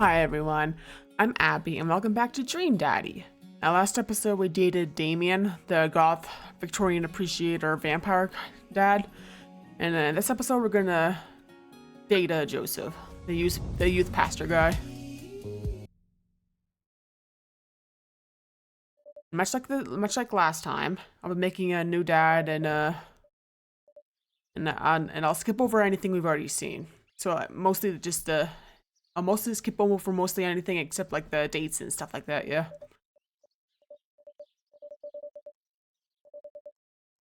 Hi everyone, I'm Abby and welcome back to Dream Daddy. Now last episode we dated Damien, the goth Victorian appreciator vampire dad, and in this episode we're gonna date Joseph, the youth pastor guy. Much like last time, I'll be making a new dad and I'll skip over anything we've already seen. So I'll mostly skip over mostly anything except like the dates and stuff like that. Yeah.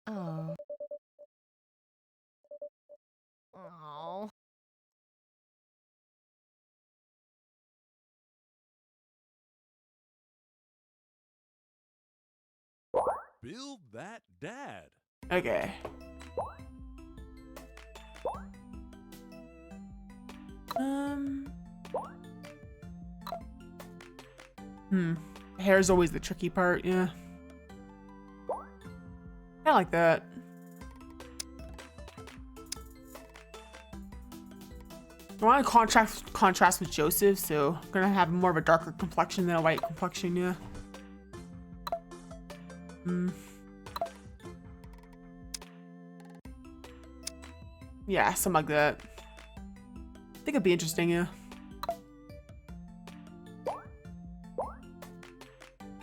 Oh. Oh. Build that dad. Okay. Hair is always the tricky part, yeah. I like that. I want to contrast with Joseph, so I'm gonna have more of a darker complexion than a white complexion, yeah. Yeah, something like that. I think it'd be interesting, yeah.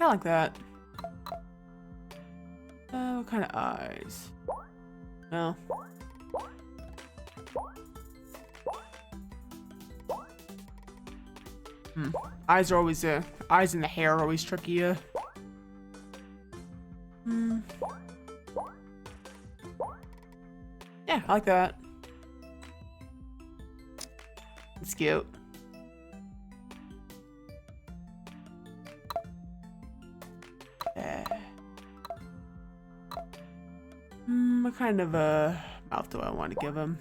I like that. What kind of eyes? No. Eyes are always eyes and the hair are always tricky. Yeah, I like that. It's cute. What kind of mouth do I want to give him?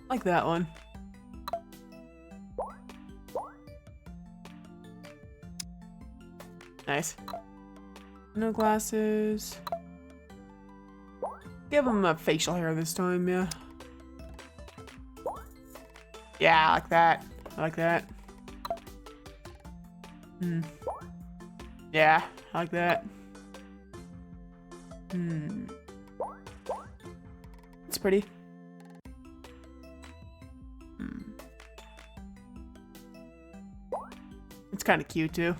Like that one. Nice. No glasses. Give him a facial hair this time, yeah. Yeah, I like that. I like that. Yeah, I like that. It's pretty. It's kind of cute too.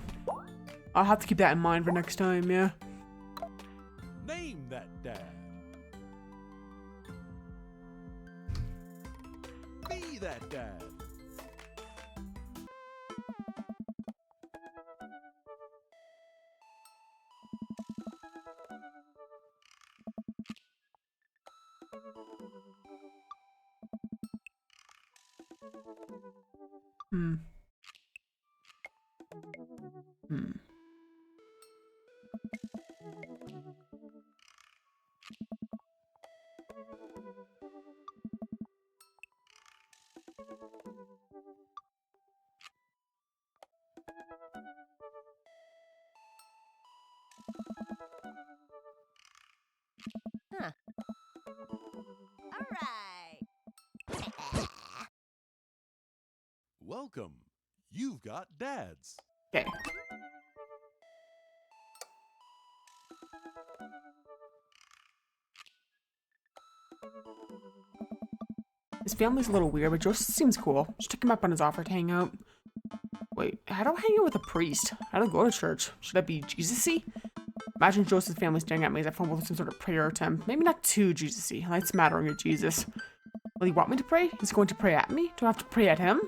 I'll have to keep that in mind for next time, yeah. Name that dad. Be that dad. Huh. All right. Welcome. You've got dads. Okay. His family's a little weird, but Joseph seems cool. Just took him up on his offer to hang out. Wait, how do I hang out with a priest? How do I go to church? Should I be Jesus-y? Imagine Joseph's family staring at me as I fumble with some sort of prayer attempt. Maybe not too Jesus-y. Lights mattering at Jesus. Will he want me to pray? He's going to pray at me? Do I have to pray at him?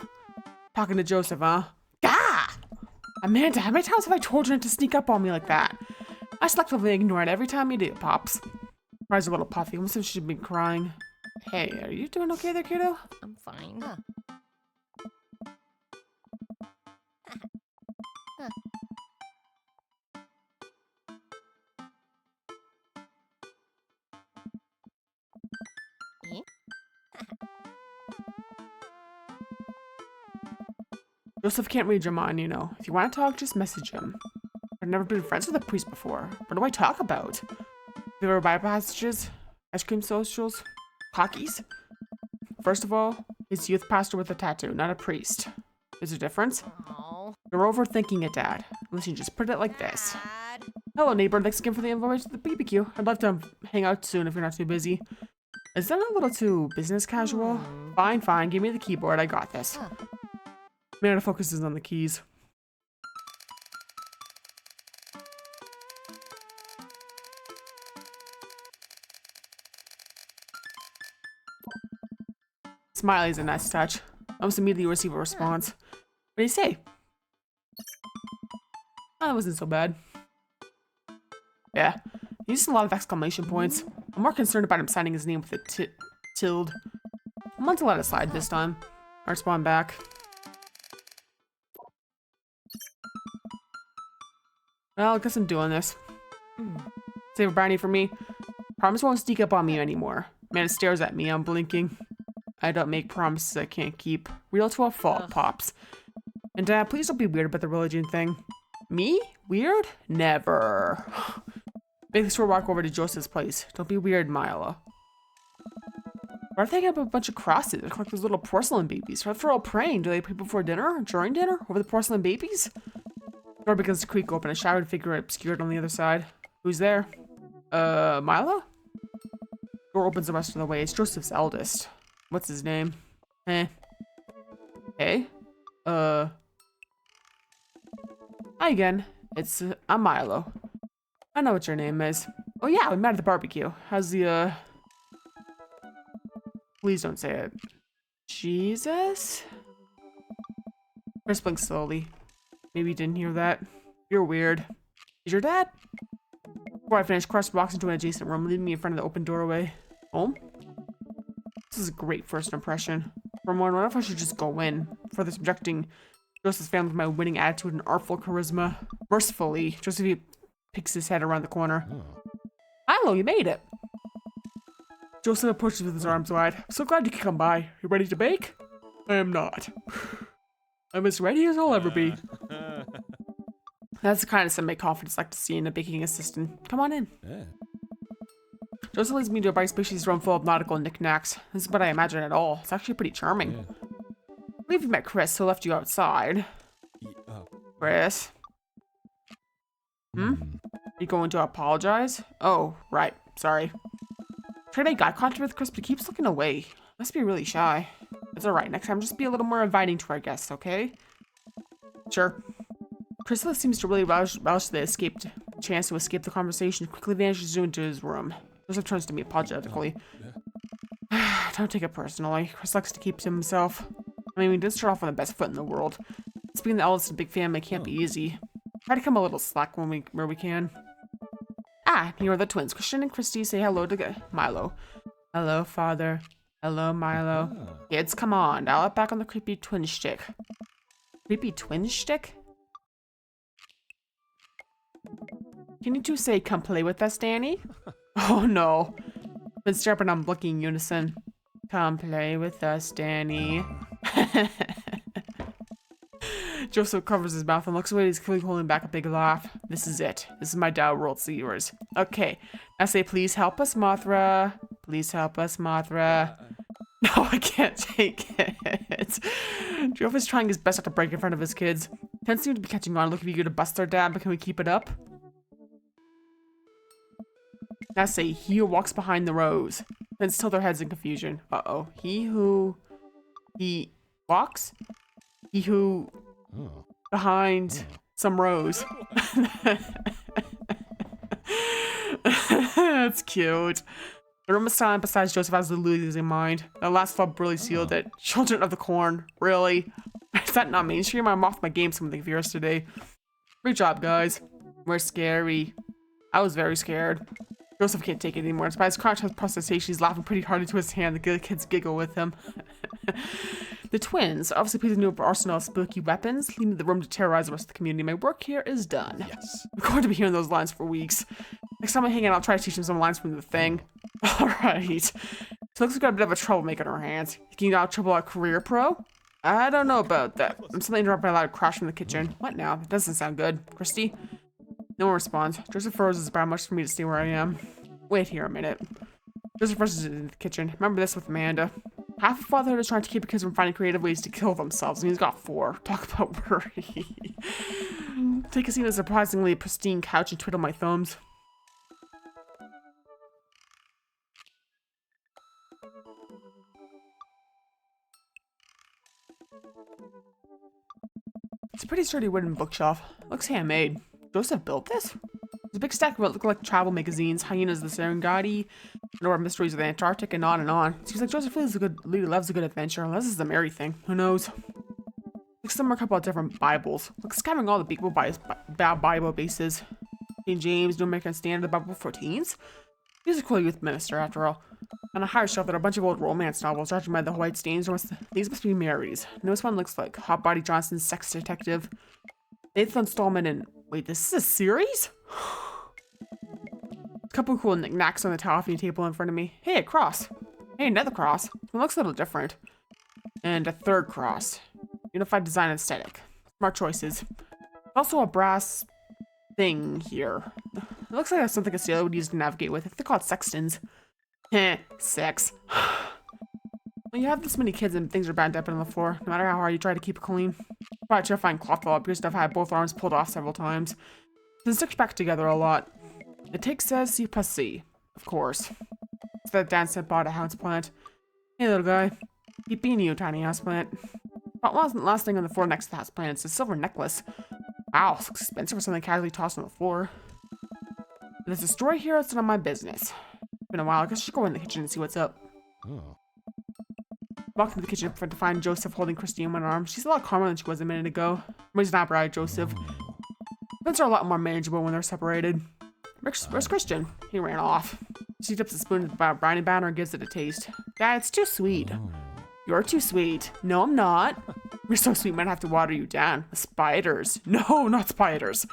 Talking to Joseph, huh? Gah! Amanda, how many times have I told you not to sneak up on me like that? I selectively ignore it every time you do, Pops. Her eyes are a little puffy, almost as if she'd been crying. Hey, are you doing okay there, kiddo? I'm fine. Huh. Eh? Joseph can't read your mind, you know. If you want to talk, just message him. I've never been friends with a priest before. What do I talk about? Favorite Bible passages? Ice cream socials? Cockies? First of all, he's a youth pastor with a tattoo, not a priest. There's a difference. Oh. You're overthinking it, Dad. Listen, just put it like this. Dad. Hello, neighbor. Thanks again for the invite to the BBQ. I'd love to hang out soon if you're not too busy. Is that a little too business casual? Fine, fine. Give me the keyboard. I got this. Huh. Man, the focus is on the keys. Smiley's a nice touch. Almost immediately receive a response. What do you say? Oh, it wasn't so bad. Yeah, he used a lot of exclamation points. I'm more concerned about him signing his name with a tilde. I'm going to let it slide this time. I respond back. Well, I guess I'm doing this. Save a brownie for me. Promise won't sneak up on me anymore. Man stares at me, I'm blinking. I don't make promises I can't keep. Real to a fault, Pops. And Dad, please don't be weird about the religion thing. Me? Weird? Never. Make sure walk over to Joseph's place. Don't be weird, Milo. Why are they have a bunch of crosses? They look like those little porcelain babies. What if they're all praying? Do they pray before dinner? During dinner? Over the porcelain babies? Door begins to creak open. A shrouded figure obscured on the other side. Who's there? Milo? Door opens the rest of the way. It's Joseph's eldest. What's his name? Hey? Hi again. It's, I'm Milo. I know what your name is. Oh yeah, we met at the barbecue. How's the, Please don't say it. Jesus? Chris blinks slowly. Maybe you didn't hear that. You're weird. Is your dad? Before I finish, Chris walks into an adjacent room, leaving me in front of the open doorway. Home? This is a great first impression. For one, what if I should just go in? Further subjecting Joseph's family to my winning attitude and artful charisma. Mercifully, Joseph picks his head around the corner. Milo, you made it! Joseph approaches with his arms wide. I'm so glad you could come by. You ready to bake? I am not. I'm as ready as I'll ever be. That's the kind of semi confidence I like to see in a baking assistant. Come on in. Yeah. Joseph leads me to a bright species room full of nautical knickknacks. This is what I imagine at all. It's actually pretty charming. Yeah. I believe you met Chris, who left you outside. Chris? You going to apologize? Oh, right. Sorry. Try to make eye contact with Chris, but he keeps looking away. Must be really shy. It's alright. Next time, just be a little more inviting to our guests, okay? Sure. Chris seems to really relish the chance to escape the conversation. Quickly vanishes into his room. Joseph turns to me apologetically. Don't take it personally. Chris likes to keep to himself. I mean, we did start off on the best foot in the world. It's being the eldest in a big family can't be easy. Try to come a little slack where we can. Ah, here are the twins. Christian and Christy say hello to Milo. Hello, father. Hello, Milo. Kids, come on. Dial it back on the creepy twin shtick. Creepy twin shtick? Can you two say, come play with us, Danny? Oh no. Been stepping on blinking in unison. Come play with us, Danny. Joseph covers his mouth and looks away. He's clearly holding back a big laugh. This is it. This is my Dow world, see yours. Okay. Now say, please help us, Mothra. Please help us, Mothra. No, I can't take it. Joseph is trying his best not to break in front of his kids. Can't seem to be catching on. Looking for you to bust their dad, but can we keep it up? Now say, he who walks behind the rows. Then still their heads in confusion. Uh-oh. He walks? He who behind some rows. That's cute. The room is silent besides Joseph has the losing mind. That last flub really sealed it. Children of the Corn. Really? Is that not mainstream? I'm off my game something fierce today. Great job, guys. We're scary. I was very scared. Joseph can't take it anymore. Despite his crouch has protestation, he's laughing pretty hard into his hand. The kids giggle with him. The twins obviously please a new arsenal of spooky weapons, leaving the room to terrorize the rest of the community. My work here is done. Yes. I'm going to be hearing those lines for weeks. Next time I hang out, I'll try to teach him some lines from The Thing. Alright. She looks like we've got a bit of a troublemaker in her hands. Thinking out trouble at career pro? I don't know about that. I'm suddenly interrupted by a loud crash from the kitchen. What now? That doesn't sound good. Christy? No one responds. Joseph froze. It's about much for me to stay where I am. Wait here a minute. Joseph rushes into the kitchen. Remember this with Amanda. Half of fatherhood is trying to keep kids from finding creative ways to kill themselves, and he's got 4. Talk about worry. Take a seat on a surprisingly pristine couch and twiddle my thumbs. It's a pretty sturdy wooden bookshelf. Looks handmade. Joseph built this? There's a big stack of what look like travel magazines, Hyenas of the Serengeti, Underwater Mysteries of the Antarctic, and on and on. Seems like Joseph really loves a good adventure, unless it's a merry thing. Who knows? Looks somewhere a couple of different Bibles. Looks scattering all the Bible bases. King James, New American Standard, the Bible for teens. He's a cool youth minister, after all. On a higher shelf, there are a bunch of old romance novels, judging by the white stains. These must be Mary's. Newest one looks like Hot Body Johnson's Sex Detective. 8th installment in... Wait, this is a series? A couple of cool knickknacks on the coffee table in front of me. Hey, a cross. Hey, another cross. It looks a little different. And a 3rd cross. Unified design aesthetic. Smart choices. Also a brass thing here. It looks like something a sailor would use to navigate with. They're called sextants. Heh, sex. When you have this many kids and things are bound up on the floor, no matter how hard you try to keep it clean. Probably try to find cloth all up because I've had both arms pulled off several times. Then stick back together a lot. It takes says C plus C, of course. It's that Dan sent bought a houseplant. Hey little guy. Keep being you, tiny houseplant. What wasn't the last thing on the floor next to the houseplant? It's a silver necklace. Wow, it's expensive for something casually tossed on the floor. There's a story here that's none of my business. It's been a while, I guess I should go in the kitchen and see what's up. Oh. Walked into the kitchen to find Joseph holding Christy in one arm. She's a lot calmer than she was a minute ago. Everybody's not bright, Joseph. Events are a lot more manageable when they're separated. Where's Christian? He ran off. She dips a spoon in the brownie batter and gives it a taste. Dad, it's too sweet. You're too sweet. No, I'm not. You're so sweet, might have to water you down. The spiders. No, not spiders.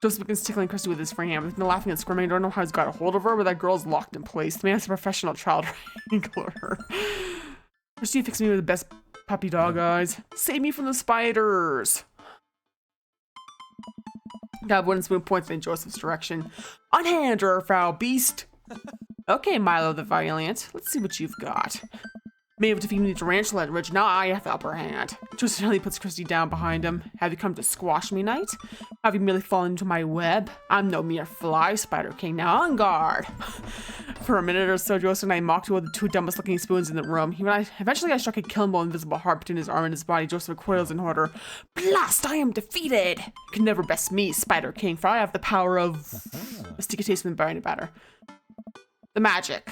Joseph begins tickling Christy with his free hand. With no laughing and squirming, I don't know how he's got a hold of her, but that girl's locked in place. The man's a professional child wrangler. Christy fixed me with the best puppy dog eyes. Save me from the spiders. Dad wooden spoon points in Joseph's direction. Unhand her, foul beast. Okay, Milo the Valiant. Let's see what you've got. May have defeated the tarantula at Ridge. Now I have the upper hand. Joseph suddenly puts Christy down behind him. Have you come to squash me, knight? Have you merely fallen into my web? I'm no mere fly, Spider King. Now on guard. For a minute or so, Joseph and I mocked with the 2 dumbest looking spoons in the room. Eventually I struck a killable invisible heart between his arm and his body. Joseph recoils in horror. Blast! I am defeated! You can never best me, Spider King, for I have the power of... Let's take a taste of the brownie batter. The magic.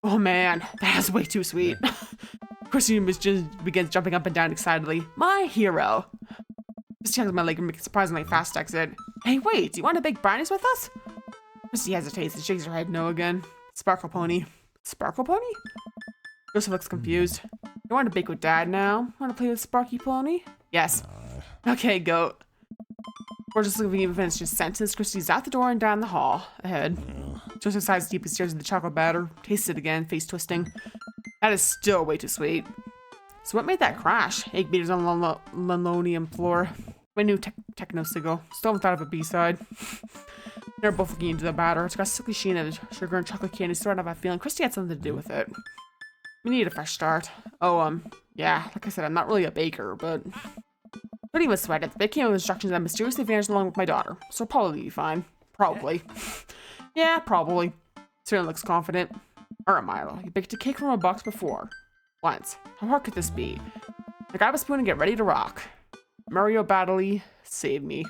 Oh man, that's way too sweet. Christy just begins jumping up and down excitedly. My hero. Christy hugs my leg and makes a surprisingly fast exit. Hey, wait, do you want to bake brownies with us? Christy hesitates and shakes her head no again. Sparkle Pony. Sparkle Pony? Joseph looks confused. You want to bake with Dad now? Want to play with Sparky Pony? Yes. Okay, goat. We're just leaving even finished his sentence. Christy's out the door and down the hall. Ahead. Joseph sighs deep and stares at the chocolate batter. Tastes it again, face twisting. That is still way too sweet. So what made that crash? Egg beaters on the linoleum floor. My new techno sigil. Still haven't thought of a B-side. They're both looking into the batter. It's got sickly sheen and sugar and chocolate candy. Starting off, I feeling Christy had something to do with it. We need a fresh start. Oh, yeah, like I said, I'm not really a baker, but... But he was sweated. The bake came with instructions that mysteriously vanished along with my daughter. So it'll probably be fine. Probably. Yeah, probably. Certainly looks confident. Alright, Milo. You baked a cake from a box before. Once. How hard could this be? I grab a spoon and get ready to rock. Mario Battley, save me.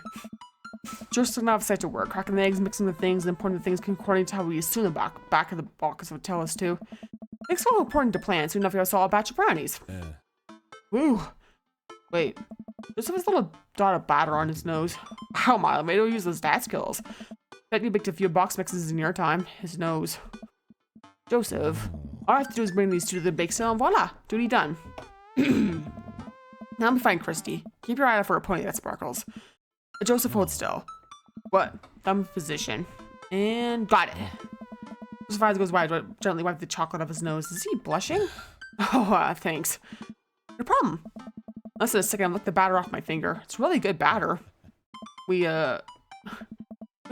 Just enough set to work, cracking the eggs, mixing the things, and pouring the things according to how we assume the back of the box would tell us to. It's so important to plan, soon enough you saw a batch of brownies. Woo! Wait, Joseph has a little dot of batter on his nose. Wow, Milo, maybe he'll use those dad skills. Bet you baked a few box mixes in your time. His nose. Joseph, all I have to do is bring these 2 to the bake sale and voila, duty done. Now I'm fine, Christy. Keep your eye out for a pony that sparkles. Joseph, hold still. What? Thumb position. And got it. Joseph's eyes goes wide, gently wipe the chocolate off his nose. Is he blushing? Oh, thanks. No problem. Less than a second, I licked the batter off my finger. It's really good batter. We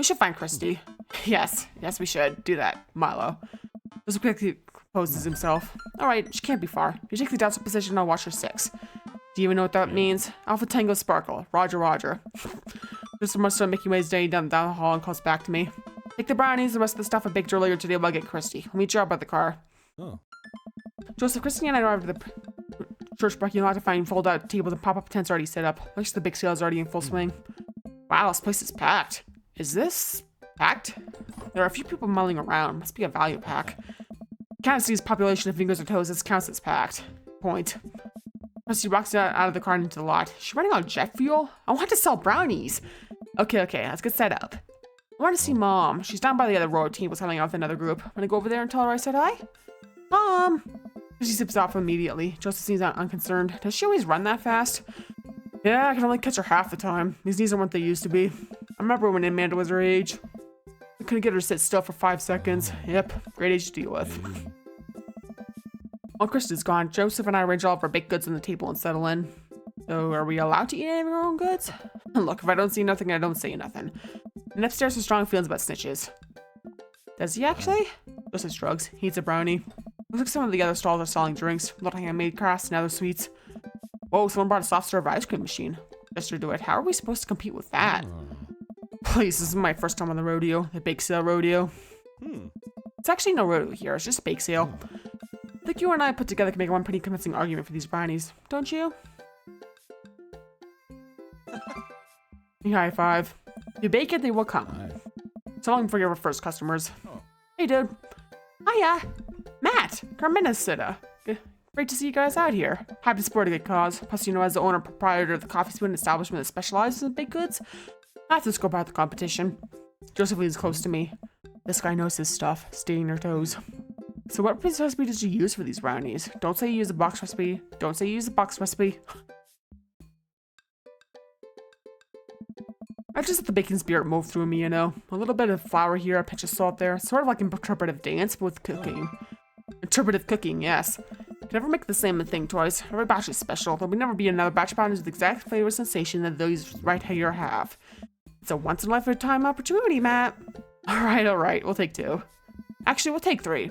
should find Christy. Yes, we should. Do that, Milo. Joseph quickly composes himself. Alright, she can't be far. You take the doubtful position, I'll watch her 6. Do you even know what that means? Alpha Tango Sparkle. Roger. Joseph must start making ways down the hall and calls back to me. Take the brownies, the rest of the stuff I baked earlier today while I get Christy. We'll meet you out by the car. Oh. Joseph, Christy, and I arrived at the church parking lot to find fold-out tables and pop-up tents already set up. Looks like the big sale is already in full swing. Wow, this place is packed. Is this packed? There are a few people mulling around. Must be a value pack. Kansas City's population of fingers or toes. This counts as packed. Point. Christy walks out of the car and into the lot. Is she running on jet fuel? I want to sell brownies. Okay, let's get set up. I want to see Mom. She's down by the other road. Team was hanging out with another group. Want to go over there and tell her I said hi? Mom! She zips off immediately. Joseph seems unconcerned. Does she always run that fast? Yeah, I can only catch her half the time. These knees aren't what they used to be. I remember when Amanda was her age. I couldn't get her to sit still for 5 seconds. Yep, great age to deal with. While Kristen's gone, Joseph and I arrange all of our baked goods on the table and settle in. So, are we allowed to eat any of our own goods? Look, if I don't see nothing, I don't say nothing. And upstairs with strong feelings about snitches. Does he actually? Joseph shrugs. He eats a brownie. Looks like some of the other stalls are selling drinks, little handmade crafts, and other sweets. Whoa, someone brought a soft serve ice cream machine. Mr. DeWitt, how are we supposed to compete with that? Please, this is my first time on the rodeo, the bake sale rodeo. It's actually no rodeo here, it's just a bake sale. I think you and I put together can make one pretty convincing argument for these brownies, don't you? You high five. You bake it, they will come. So long for your first customers. Hey, dude. Hiya. Matt, Carmena's sitter. Great to see you guys out here. Happy to support a good cause. Plus, as the owner and proprietor of the coffee spoon establishment that specializes in baked goods, I have to scope out the competition. Joseph leans close to me. This guy knows his stuff, staying their toes. So what recipe did you use for these brownies? Don't say you use a box recipe. Don't say you use a box recipe. I just let the baking spirit move through me, A little bit of flour here, a pinch of salt there. Sort of like interpretive dance, but with cooking. Interpretive cooking, yes. Can never make the same thing twice. Every batch is special. There will never be another batch of brownies with the exact flavor sensation that those right here have. It's a once-in-a-lifetime opportunity, Matt. Alright, we'll take 2. Actually, we'll take 3.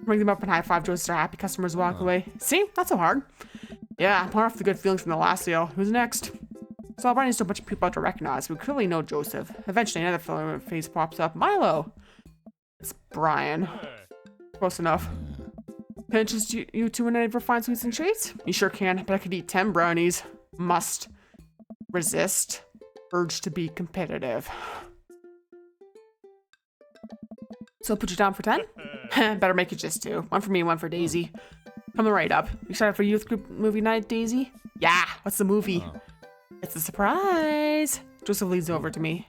Ring them up and high-five Joseph, our happy customers walk away. See? Not so hard. Yeah, more off the good feelings from the last sale. Who's next? So Brian needs a bunch of people out to recognize. We clearly know Joseph. Eventually, another familiar face pops up. Milo! It's Brian. Close enough. Can I interest you two in any of your fine sweets and treats? You sure can, but I could eat 10 brownies. Must. Resist. Urge to be competitive. So I'll put you down for 10? Better make it just 2. 1 for me, 1 for Daisy. Coming right up. You excited for youth group movie night, Daisy? Yeah, what's the movie? It's a surprise. Joseph leans over to me.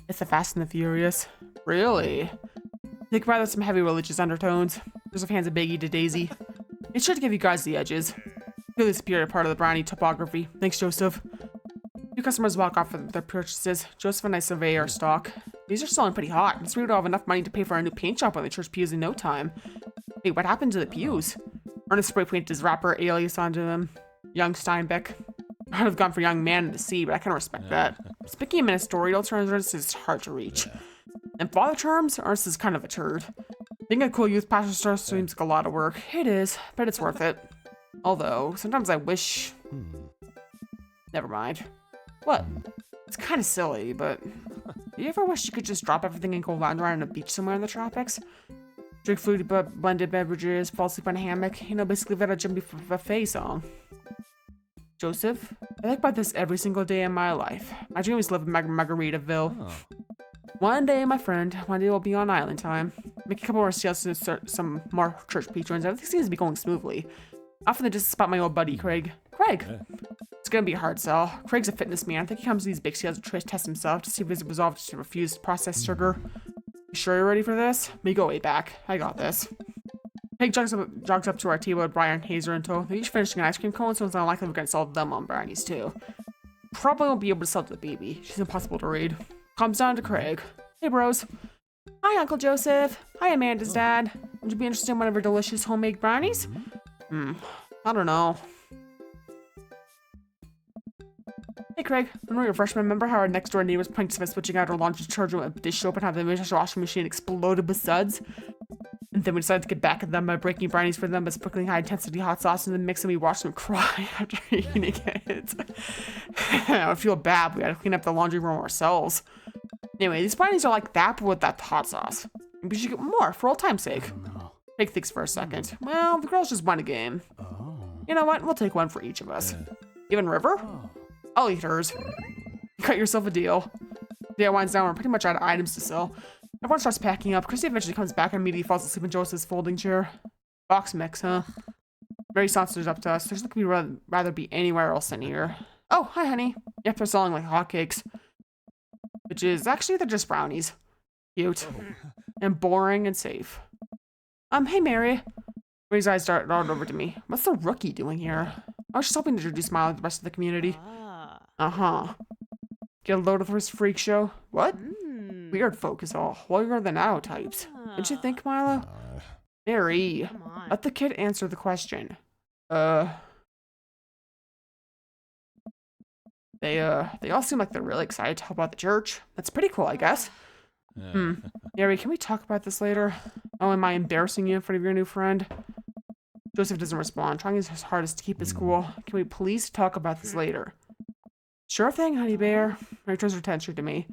It's the Fast and the Furious. Really? I think rather some heavy religious undertones. Joseph hands a biggie to Daisy. It's sure to give you guys the edges. Feel the superior part of the brownie topography. Thanks, Joseph. Few customers walk off with their purchases. Joseph and I survey our stock. These are selling pretty hot. I'm sure we'll have enough money to pay for a new paint job on the church pews in no time. Wait, what happened to the pews? Ernest spray painted his rapper alias onto them. Young Steinbeck. I'd have gone for young man in the sea, but I can respect that. Speaking in ministerial terms, Ernest is hard to reach. In father terms, Ernest is kind of a turd. Being a cool youth pastor seems like a lot of work. It is, but it's worth it. Although, sometimes I wish... Never mind. What? It's kind of silly, but... Do you ever wish you could just drop everything and go wander around on a beach somewhere in the tropics? Drink fruity blended beverages, fall asleep on a hammock, basically let a Jimmy Buffet song. Joseph, I think about this every single day in my life. My dream is to live in Margaritaville. One day, my friend, one day we'll be on island time. Make a couple more sales to start some more church patrons. Everything seems to be going smoothly. Off in the distance spot my old buddy, Craig. Craig! It's gonna be a hard sell. Craig's a fitness man. I think he comes to these big sales to try to test himself to see if he's resolved to refuse processed sugar. You sure you're ready for this? Me go way back. I got this. Craig jogs up to our table with Brian, Hazer, and Toe. They're each finishing an ice cream cone, so it's unlikely we're gonna sell them on brownies too. Probably won't be able to sell to the baby. She's impossible to read. Comes down to Craig. Hey bros. Hi Uncle Joseph. Hi Amanda's dad. Would you be interested in one of our delicious homemade brownies? I don't know. Hey Craig, I know you're a freshman. Remember how our next door neighbors pranked us by switching out our laundry detergent with dish soap and how the washing machine exploded with suds? And then we decided to get back at them by breaking brownies for them by sprinkling high intensity hot sauce in the mix, and we watched them cry after eating it. I feel bad. We had to clean up the laundry room ourselves. Anyway, these brownies are like that, but with that hot sauce. We should get more for old time's sake. Take things for a second. Well, the girls just won a game. You know what? We'll take one for each of us. Even River? I'll eat hers. You cut yourself a deal. The day winds down, we're pretty much out of items to sell. Everyone starts packing up. Christy eventually comes back and immediately falls asleep in Joseph's folding chair. Box mix, huh? Mary saunters up to us. There's looking to rather be anywhere else than here. Oh, hi, honey. Yep, they're selling like hotcakes. Which is, actually, they're just brownies. Cute. And boring and safe. Hey, Mary. Mary's eyes dart over to me. What's the rookie doing here? I was just hoping to introduce Smiley to the rest of the community. Uh-huh. Get a load of this freak show? What? Weird folk is all. Holier than thou types. Didn't you think, Milo? Mary, let the kid answer the question. They all seem like they're really excited to help out the church. That's pretty cool, I guess. Mary, can we talk about this later? Oh, am I embarrassing you in front of your new friend? Joseph doesn't respond, trying his hardest to keep his cool. Can we please talk about this later? Sure thing, honey bear. Mary turns her attention to me.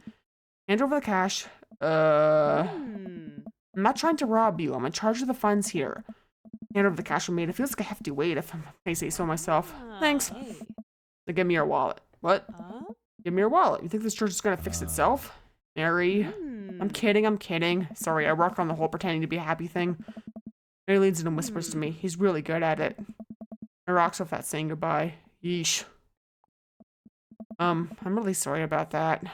Hand over the cash. I'm not trying to rob you. I'm in charge of the funds here. Hand over the cash for me. It feels like a hefty weight, if I may say so myself. Thanks. Now give me your wallet. What? Give me your wallet. You think this church is gonna fix itself? Mary. I'm kidding. Sorry, I work on the whole pretending to be a happy thing. Mary leans in and whispers to me. He's really good at it. I rocks off that saying goodbye. Yeesh. I'm really sorry about that.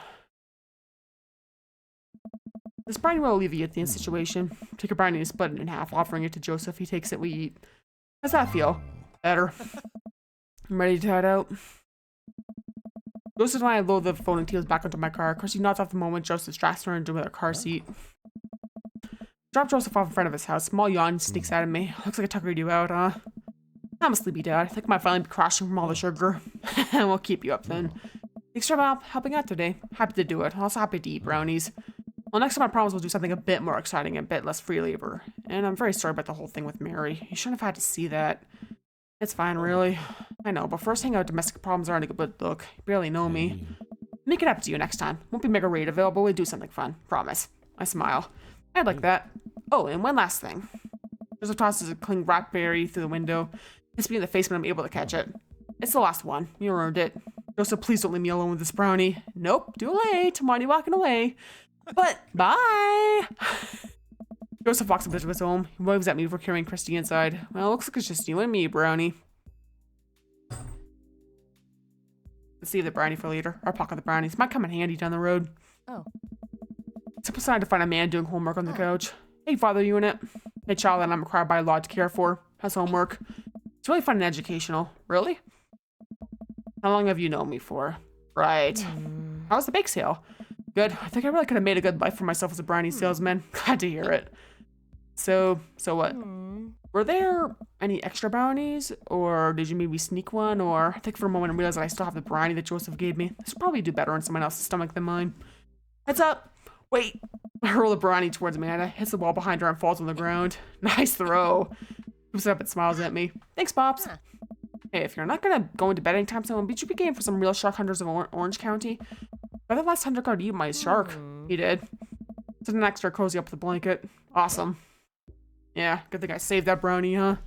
This brownie will alleviate the situation. Take a brownie and split it in half, offering it to Joseph. He takes it, we eat. How's that feel? Better. I'm ready to head out. Joseph and I load the folding tables back into my car. Chrissy nods off the moment Joseph straps her into her car seat. Drop Joseph off in front of his house. Small yawn sneaks out of me. Looks like I tuckered you out, huh? I'm a sleepy dad. I think I might finally be crashing from all the sugar. We'll keep you up then. Thanks for helping out today. Happy to do it. I'm also happy to eat brownies. Well, next time I promise we'll do something a bit more exciting and a bit less free labor. And I'm very sorry about the whole thing with Mary. You shouldn't have had to see that. It's fine, really. I know, but first hang out domestic problems aren't a good look. You barely know me. Make it up to you next time. Won't be mega raid available. We'll do something fun. Promise. I smile. I'd like that. Oh, and one last thing. Joseph tosses a cling raspberry through the window. Hits me in the face when I'm able to catch it. It's the last one. You earned it. Joseph, please don't leave me alone with this brownie. Nope, too late. I'm already walking away. But, bye! Joseph walks up to his home. He waves at me for carrying Christy inside. Well, it looks like it's just you and me, brownie. Let's save the brownie for later. Or pocket the brownies. Might come in handy down the road. Oh. It's decided to find a man doing homework on the couch. Hey, father unit. Hey, child that I'm required by law to care for. Has homework. It's really fun and educational. Really? How long have you known me for? Right. How was the bake sale? Good. I think I really could have made a good life for myself as a brownie salesman. Glad to hear it. So what? Were there any extra brownies? Or did you maybe sneak one? Or I think for a moment I realized that I still have the brownie that Joseph gave me. This would probably do better on someone else's stomach than mine. Heads up. Wait. I hurl the brownie towards Amanda. Hits the wall behind her and falls on the ground. Nice throw. Looks up and smiles at me. Thanks, Pops. Hey, if you're not gonna go into bed anytime soon, beat you game for some real shark hunters of Orange County. By the last hunter guard eat my shark. He did. It's an extra cozy up with the blanket. Awesome. Yeah, good thing I saved that brownie, huh?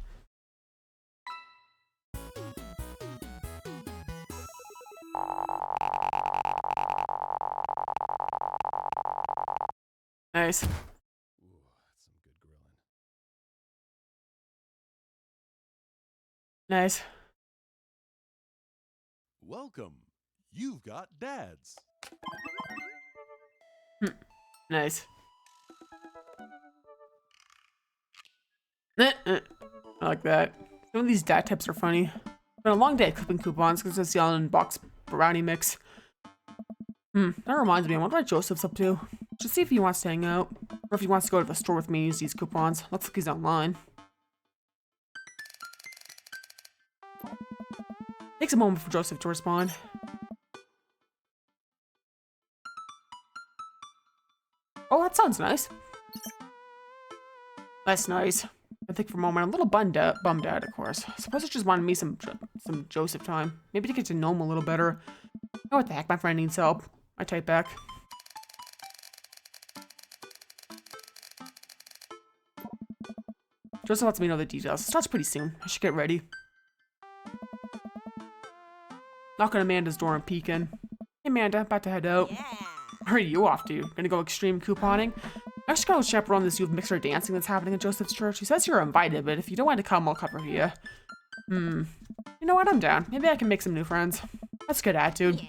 Nice. Ooh, that's some good grilling. Nice. Welcome. You've got dads. Nice. I like that. Some of these dad tips are funny. It's been a long day clipping coupons because it's the unboxed brownie mix. That reminds me, I wonder what Joseph's up to. Should see if he wants to hang out. Or if he wants to go to the store with me and use these coupons. Looks like he's online. Takes a moment for Joseph to respond. sounds nice. That's nice. I think for a moment, I'm a little bummed out, of course. I suppose I just wanted me some Joseph time. Maybe to get to know him a little better. Oh, what the heck, my friend needs help. I type back. Joseph lets me know the details. It starts pretty soon. I should get ready. Knock on Amanda's door and peek in. Hey Amanda, about to head out. Yeah. Where are you off to? Gonna go extreme couponing? I should go chaperone this youth mixer dancing that's happening at Joseph's church. He says you're invited, but if you don't want to come, I'll cover for you. You know what? I'm down. Maybe I can make some new friends. That's a good attitude. Yeah.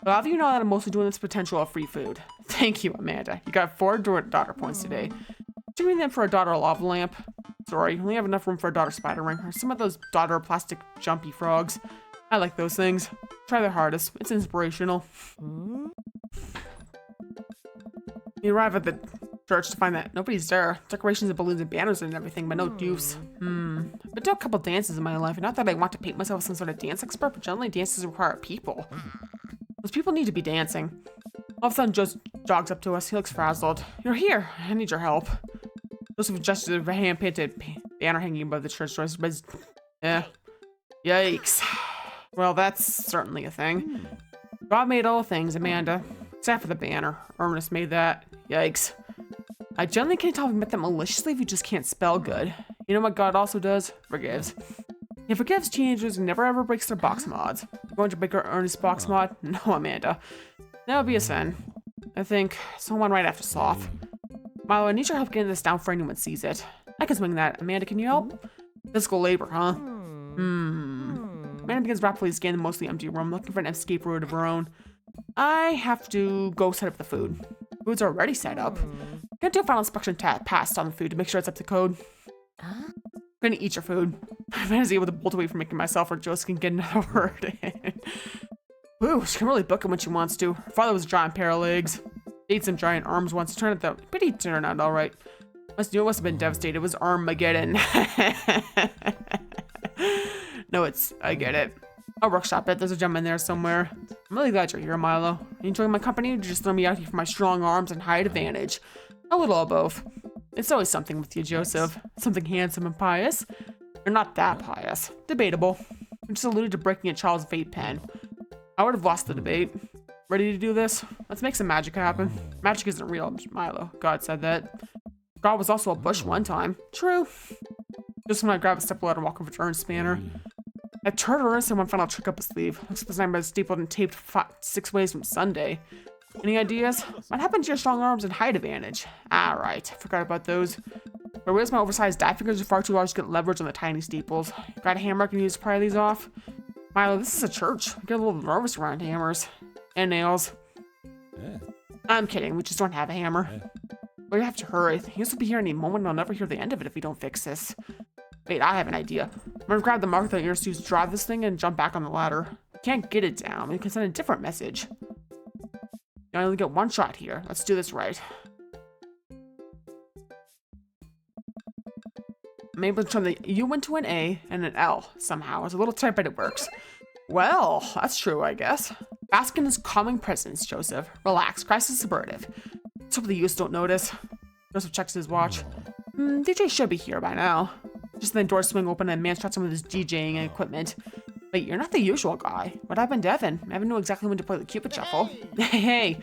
Well, have you know that I'm mostly doing this potential of free food? Thank you, Amanda. You got 4 daughter points today. Do you mean them for a daughter lava lamp? Sorry, you only have enough room for a daughter spider ring or some of those daughter plastic jumpy frogs. I like those things. Try their hardest. It's inspirational. You arrive at the church to find that nobody's there. Decorations and balloons and banners and everything, but no deuce. I've been to a couple dances in my life, and not that I want to paint myself as some sort of dance expert, but generally dances require people. Those people need to be dancing. All of a sudden, Joseph jogs up to us. He looks frazzled. You're here. I need your help. Joseph gestured a hand-painted banner hanging above the church doors. Yikes. Well, that's certainly a thing. God made all things, Amanda. Except for the banner. Ernest made that. Yikes. I generally can't tell if he meant that maliciously if you just can't spell good. You know what God also does? Forgives. He forgives teenagers and never ever breaks their box mods. You going to break Ernest's box mod? No, Amanda. That would be a sin. I think someone right after Sloth. Milo, I need your help getting this down for anyone sees it. I can swing that. Amanda, can you help? Physical labor, huh? Amanda begins rapidly scanning the mostly empty room, looking for an escape route of her own. I have to go set up the food. Food's already set up. I'm gonna do a final inspection pass on the food to make sure it's up to code. I'm gonna eat your food. Amanda's able to bolt away from making myself or Joseph can get another word in. Ooh, she can really book it when she wants to. Her father was a giant pair of legs. Ate some giant arms once. Turned out, but he turned out all right. Must have been devastated. It was Armageddon. No, I get it. I'll workshop it. There's a gem in there somewhere. I'm really glad you're here, Milo. You enjoying my company, or did you just throw me out here for my strong arms and height advantage? A little of both. It's always something with you, Joseph. Something handsome and pious. You're not that pious. Debatable. I just alluded to breaking a child's vape pen. I would have lost the debate. Ready to do this? Let's make some magic happen. Magic isn't real, Milo. God said that. God was also a bush one time. True. Just when I grab a stepladder and walk over to Ernst's banner. I turned Ernst and one final trick up his sleeve. Looks designed by stapled and taped 6 ways from Sunday. Any ideas? What happened to your strong arms and height advantage? Ah, right. Forgot about those. But where's my oversized die fingers are far too large to get leverage on the tiny steeples. Got a hammer I can use to pry these off? Milo, this is a church. I get a little nervous around hammers. And nails. I'm kidding. We just don't have a hammer. We have to hurry. This will be here any moment, and I'll never hear the end of it if we don't fix this. Wait, I have an idea. I'm gonna grab the marker that you're used to drive this thing and jump back on the ladder. We can't get it down. We can send a different message. You only get one shot here. Let's do this right. I'm able to turn the U into an A and an L somehow. It's a little tight, but it works. Well, that's true, I guess. Bask in his calming presence, Joseph. Relax. Christ is aberrative. Let's hope the youths don't notice. Joseph checks his watch. DJ should be here by now. Just then doors swing open and a man starts some of his DJing equipment. Wait, you're not the usual guy. What happened to Evan? Evan knew exactly when to play the Cupid Shuffle. Hey,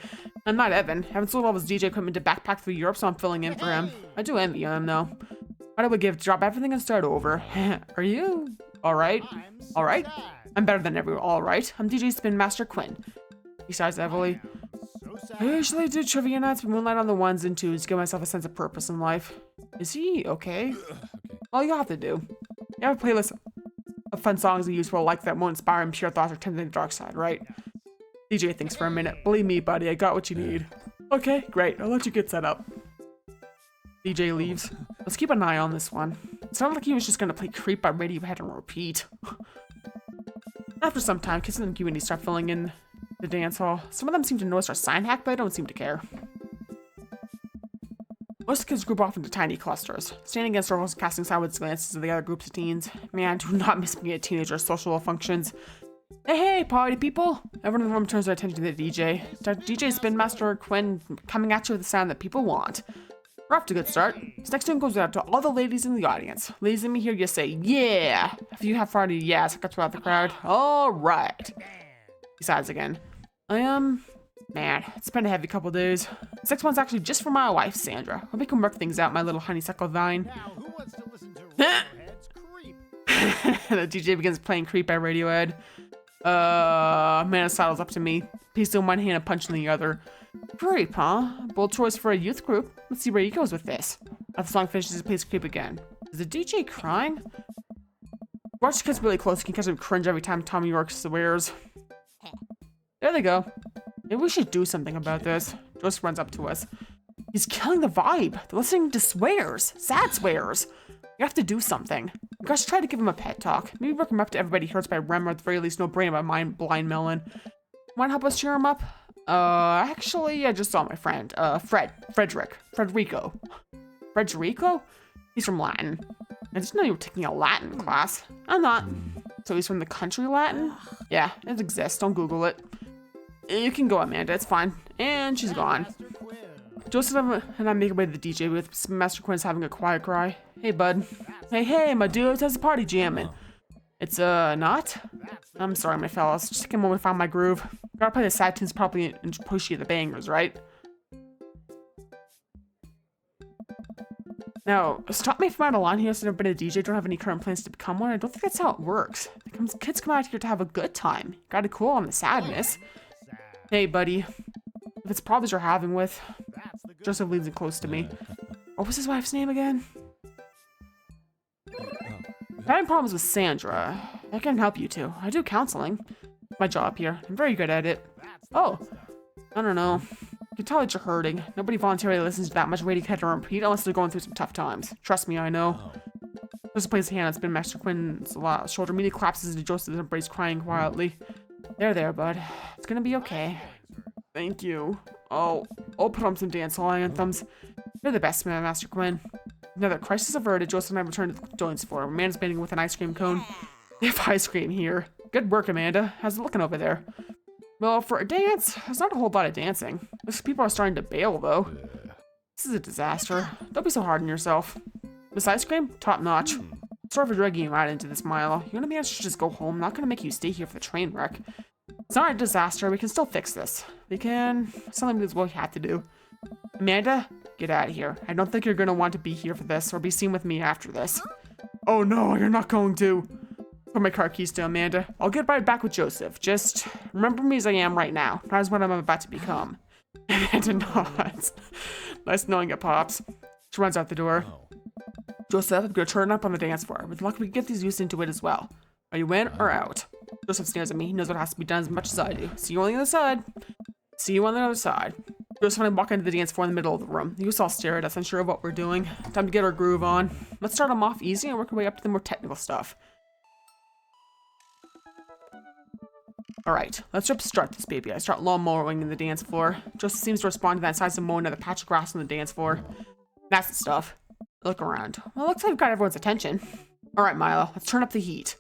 I'm not Evan. Evan sold all his DJ equipment to backpack through Europe, so I'm filling in for him. I do envy him, though. What I would give to drop everything and start over. Are you alright? Alright? I'm better than everyone. Alright. I'm DJ Spin Master Quinn. He sighs heavily. I usually do trivia nights, but moonlight on the ones and twos to give myself a sense of purpose in life. Is he okay? All you have to do. You have a playlist of fun songs and useful like that won't inspire him pure thoughts or tempt the dark side, right? DJ thinks for a minute. Believe me, buddy, I got what you need. Okay, great. I'll let you get set up. DJ leaves. Let's keep an eye on this one. It sounded like he was just gonna play Creep by Radiohead and repeat. After some time, Kissing and Community start filling in the dance hall. Some of them seem to notice our sign hack, but I don't seem to care. Most kids group off into tiny clusters, standing in circles, casting sideways glances at the other groups of teens. Man, do not miss me at teenager social functions. Hey, party people! Everyone in the room turns their attention to the DJ. DJ Spin Master Quinn coming at you with the sound that people want. We're off to a good start. This next tune goes out to all the ladies in the audience. Ladies, let me hear you say, yeah! If you have Friday, yes, I throughout the crowd. Alright. Besides again. Man, it's been a heavy couple days. This next one's actually just for my wife, Sandra. Hope we can work things out, my little honeysuckle vine. Now, who wants to listen to Radiohead's Creep? The DJ begins playing Creep by Radiohead. Man sidles up to me. Pistol in one hand and punch in the other. Creep, huh? Bold choice for a youth group. Let's see where he goes with this. After the song finishes, he plays Creep again. Is the DJ crying? Watch the kids really close. You can catch him cringe every time Tommy York swears. There they go. Maybe we should do something about this. Joseph runs up to us. He's killing the vibe. They're listening to swears. Sad swears. You have to do something. You guys try to give him a pet talk. Maybe work him up to everybody hurts by Rem, or at the very least no brain by Blind Melon. Want to help us cheer him up? Actually, I just saw my friend. Frederico. Frederico? He's from Latin. I didn't know you were taking a Latin class. I'm not. So he's from the country Latin? Yeah, it exists. Don't Google it. You can go, Amanda. It's fine. And she's gone. Master Quill. Joseph and I make our way to the DJ booth. Master Quinn's having a quiet cry. Hey, bud. Hey, my dudes. How's the party jamming? It's, not? I'm sorry, my fellas. Just take a moment to find my groove. Gotta play the sad tunes properly and push you the bangers, right? Now, stop me from out of line here. So I've never been a DJ. Don't have any current plans to become one. I don't think that's how it works. Kids come out here to have a good time. Gotta cool on the sadness. Hey, buddy. If it's problems you're having with... Joseph leans in close to me. What was his wife's name again? Having problems with Sandra. I can help you too. I do counseling. My job here. I'm very good at it. Oh. I don't know. You can tell that you're hurting. Nobody voluntarily listens to that much waiting head to repeat unless they're going through some tough times. Trust me, I know. Joseph places a hand on Spin Master Quinn's shoulder. Immediately collapses into Joseph's embrace, crying quietly. There, bud. It's gonna be okay. Thank you. Oh, I'll put on some dance hall anthems. You're the best man, Master Quinn. Now that crisis averted, Joseph and I return to the joints floor. Amanda's banding with an ice cream cone. They have ice cream here. Good work, Amanda. How's it looking over there? Well, for a dance, there's not a whole lot of dancing. These people are starting to bail, though. This is a disaster. Don't be so hard on yourself. This ice cream? Top notch. Sort of dragging you right into this, Milo. You want to be honest, just go home. I'm not gonna make you stay here for the train wreck. It's not a disaster. We can still fix this. We can. Something is what we have to do. Amanda, get out of here. I don't think you're gonna want to be here for this or be seen with me after this. Oh no, you're not going to. Put my car keys to Amanda. I'll get right back with Joseph. Just remember me as I am right now, not as what I'm about to become. Amanda nods. Nice knowing it, Pops. She runs out the door. Joseph, I'm gonna turn up on the dance floor. With luck, we can get these used into it as well. Are you in or out? Joseph stares at me. He knows what has to be done as much as I do. See you on the other side. See you on the other side. Joseph and I walk into the dance floor in the middle of the room. The youths all stare at us, unsure of what we're doing. Time to get our groove on. Let's start them off easy and work our way up to the more technical stuff. Alright, let's start this baby. I start lawn mowing in the dance floor. Joseph seems to respond to that and decides to mow another patch of grass on the dance floor. That's the stuff. Look around. Well, it looks like we've got everyone's attention. Alright, Milo, let's turn up the heat.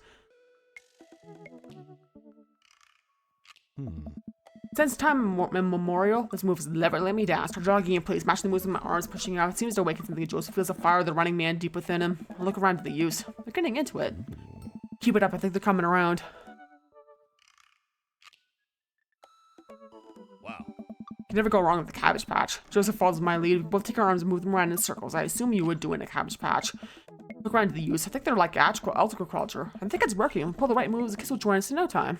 Since time immemorial, this move is never let me down. Start jogging in place, mashing the moves with my arms, pushing out. It seems to awaken something in Joseph. Feels the fire of the running man deep within him. I look around to the youths. They're getting into it. Keep it up, I think they're coming around. Wow. Can never go wrong with the Cabbage Patch. Joseph follows my lead. We both take our arms and move them around in circles. I assume you would do in a Cabbage Patch. Look around to the youths. I think they're like agriculture. I think it's working. If we pull the right moves, the kids will join us in no time.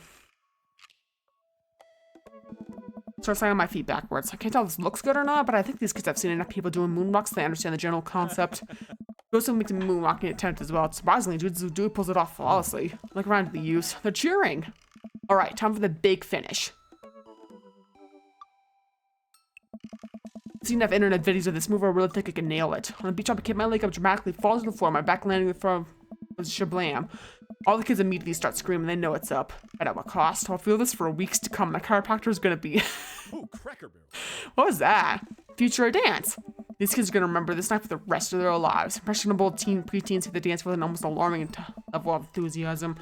Start sliding on my feet backwards. I can't tell if this looks good or not, but I think these kids have seen enough people doing moonwalks so they understand the general concept. Joseph makes a moonwalking attempt as well. Surprisingly, Dude pulls it off flawlessly. Look around to the youths. They're cheering. Alright, time for the big finish. I've seen enough internet videos of this move where I really think I can nail it. On the beach, I kick my leg up dramatically, falls to the floor, my back landing in front of shablam. All the kids immediately start screaming. They know it's up. But at what cost? I'll feel this for weeks to come. My chiropractor is gonna be... Oh, Cracker Barrel. What was that? Future dance. These kids are gonna remember this night for the rest of their lives. Impressionable preteens hit the dance with an almost alarming level of enthusiasm.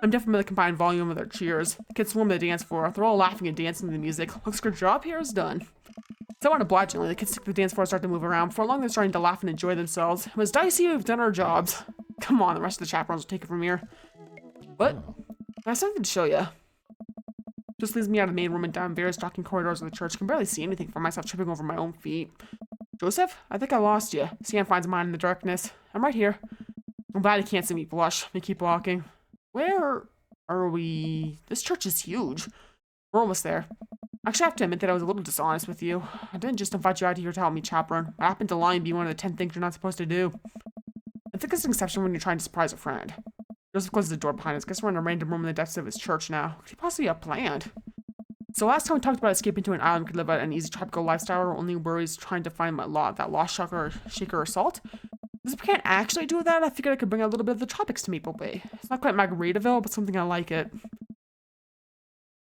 I'm deaf from the combined volume of their cheers. The kids swarm the dance floor. They're all laughing and dancing to the music. Looks like our job here is done. Somewhat obligingly, the kids stick to the dance floor and start to move around. For long, they're starting to laugh and enjoy themselves. It was dicey, we've done our jobs. Come on, the rest of the chaperones will take it from here. What? I have something to show you. Just leads me out of the main room and down various docking corridors of the church. Can barely see anything for myself, tripping over my own feet. Joseph? I think I lost you. Sam finds mine in the darkness. I'm right here. I'm glad he can't see me blush. We keep walking. Where are we? This church is huge. We're almost there. Actually, I have to admit that I was a little dishonest with you. I didn't just invite you out here to help me chaperone. I happened to lie and be one of the 10 things you're not supposed to do. I think it's an exception when you're trying to surprise a friend. Joseph closes the door behind us. Guess we're in a random room in the depths of his church now. What could he possibly have planned? So last time we talked about escaping to an island we could live out an easy tropical lifestyle. Our only worry is trying to find that lost shaker or salt. Since we can't actually do that, I figured I could bring a little bit of the tropics to Maple Bay. It's not quite Margaritaville, but something I like it.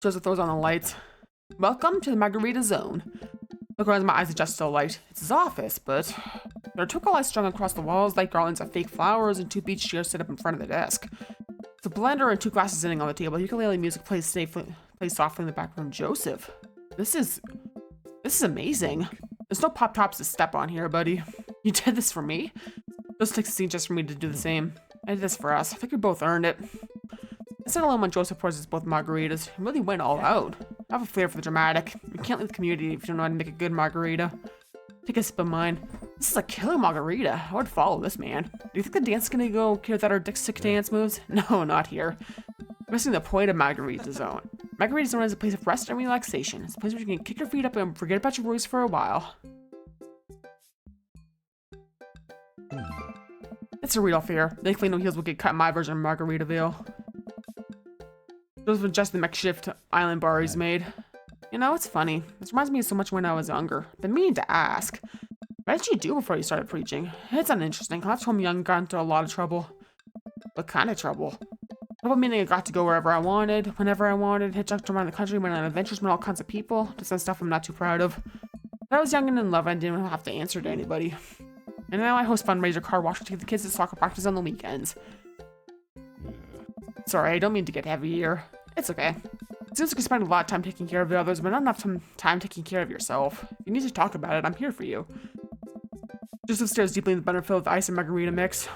Joseph throws on the lights. Welcome to the Margarita Zone. Look around, my eyes adjust to the light. It's his office, but there are 2 lights strung across the walls, like garlands of fake flowers, and 2 beach chairs set up in front of the desk. It's a blender and 2 glasses sitting on the table. Ukulele music plays softly in the background. Joseph, this is amazing. There's no pop tops to step on here, buddy. You did this for me? Just takes a scene just for me to do the same. I did this for us. I think we both earned it. I sat alone when Joseph pours us both margaritas. He really went all out. I have a flair for the dramatic. You can't leave the community if you don't know how to make a good margarita. Take a sip of mine. This is a killer margarita. I would follow this man. Do you think the dance is gonna go here without our dick sick dance moves? No, not here. I'm missing the point of Margarita Zone. Margarita Zone is a place of rest and relaxation. It's a place where you can kick your feet up and forget about your worries for a while. It's a real fear. Thankfully, no heels will get cut in my version of Margaritaville. Those were just the makeshift island bar he's made. You know, it's funny. This reminds me of so much when I was younger. Been meaning to ask. What did you do before you started preaching? It's uninteresting. I left home young and got into a lot of trouble. What kind of trouble? Trouble meaning I got to go wherever I wanted, whenever I wanted, hitchhiked around the country, went on adventures, met all kinds of people, did some stuff I'm not too proud of. But I was young and in love, and I didn't have to answer to anybody. And now I host fundraiser car wash to take the kids to soccer practice on the weekends. Sorry, I don't mean to get heavy here. It's okay. It seems like you spend a lot of time taking care of the others, but not enough time taking care of yourself. If you need to talk about it, I'm here for you. Joseph stares deeply in the blender filled with ice and margarita mix.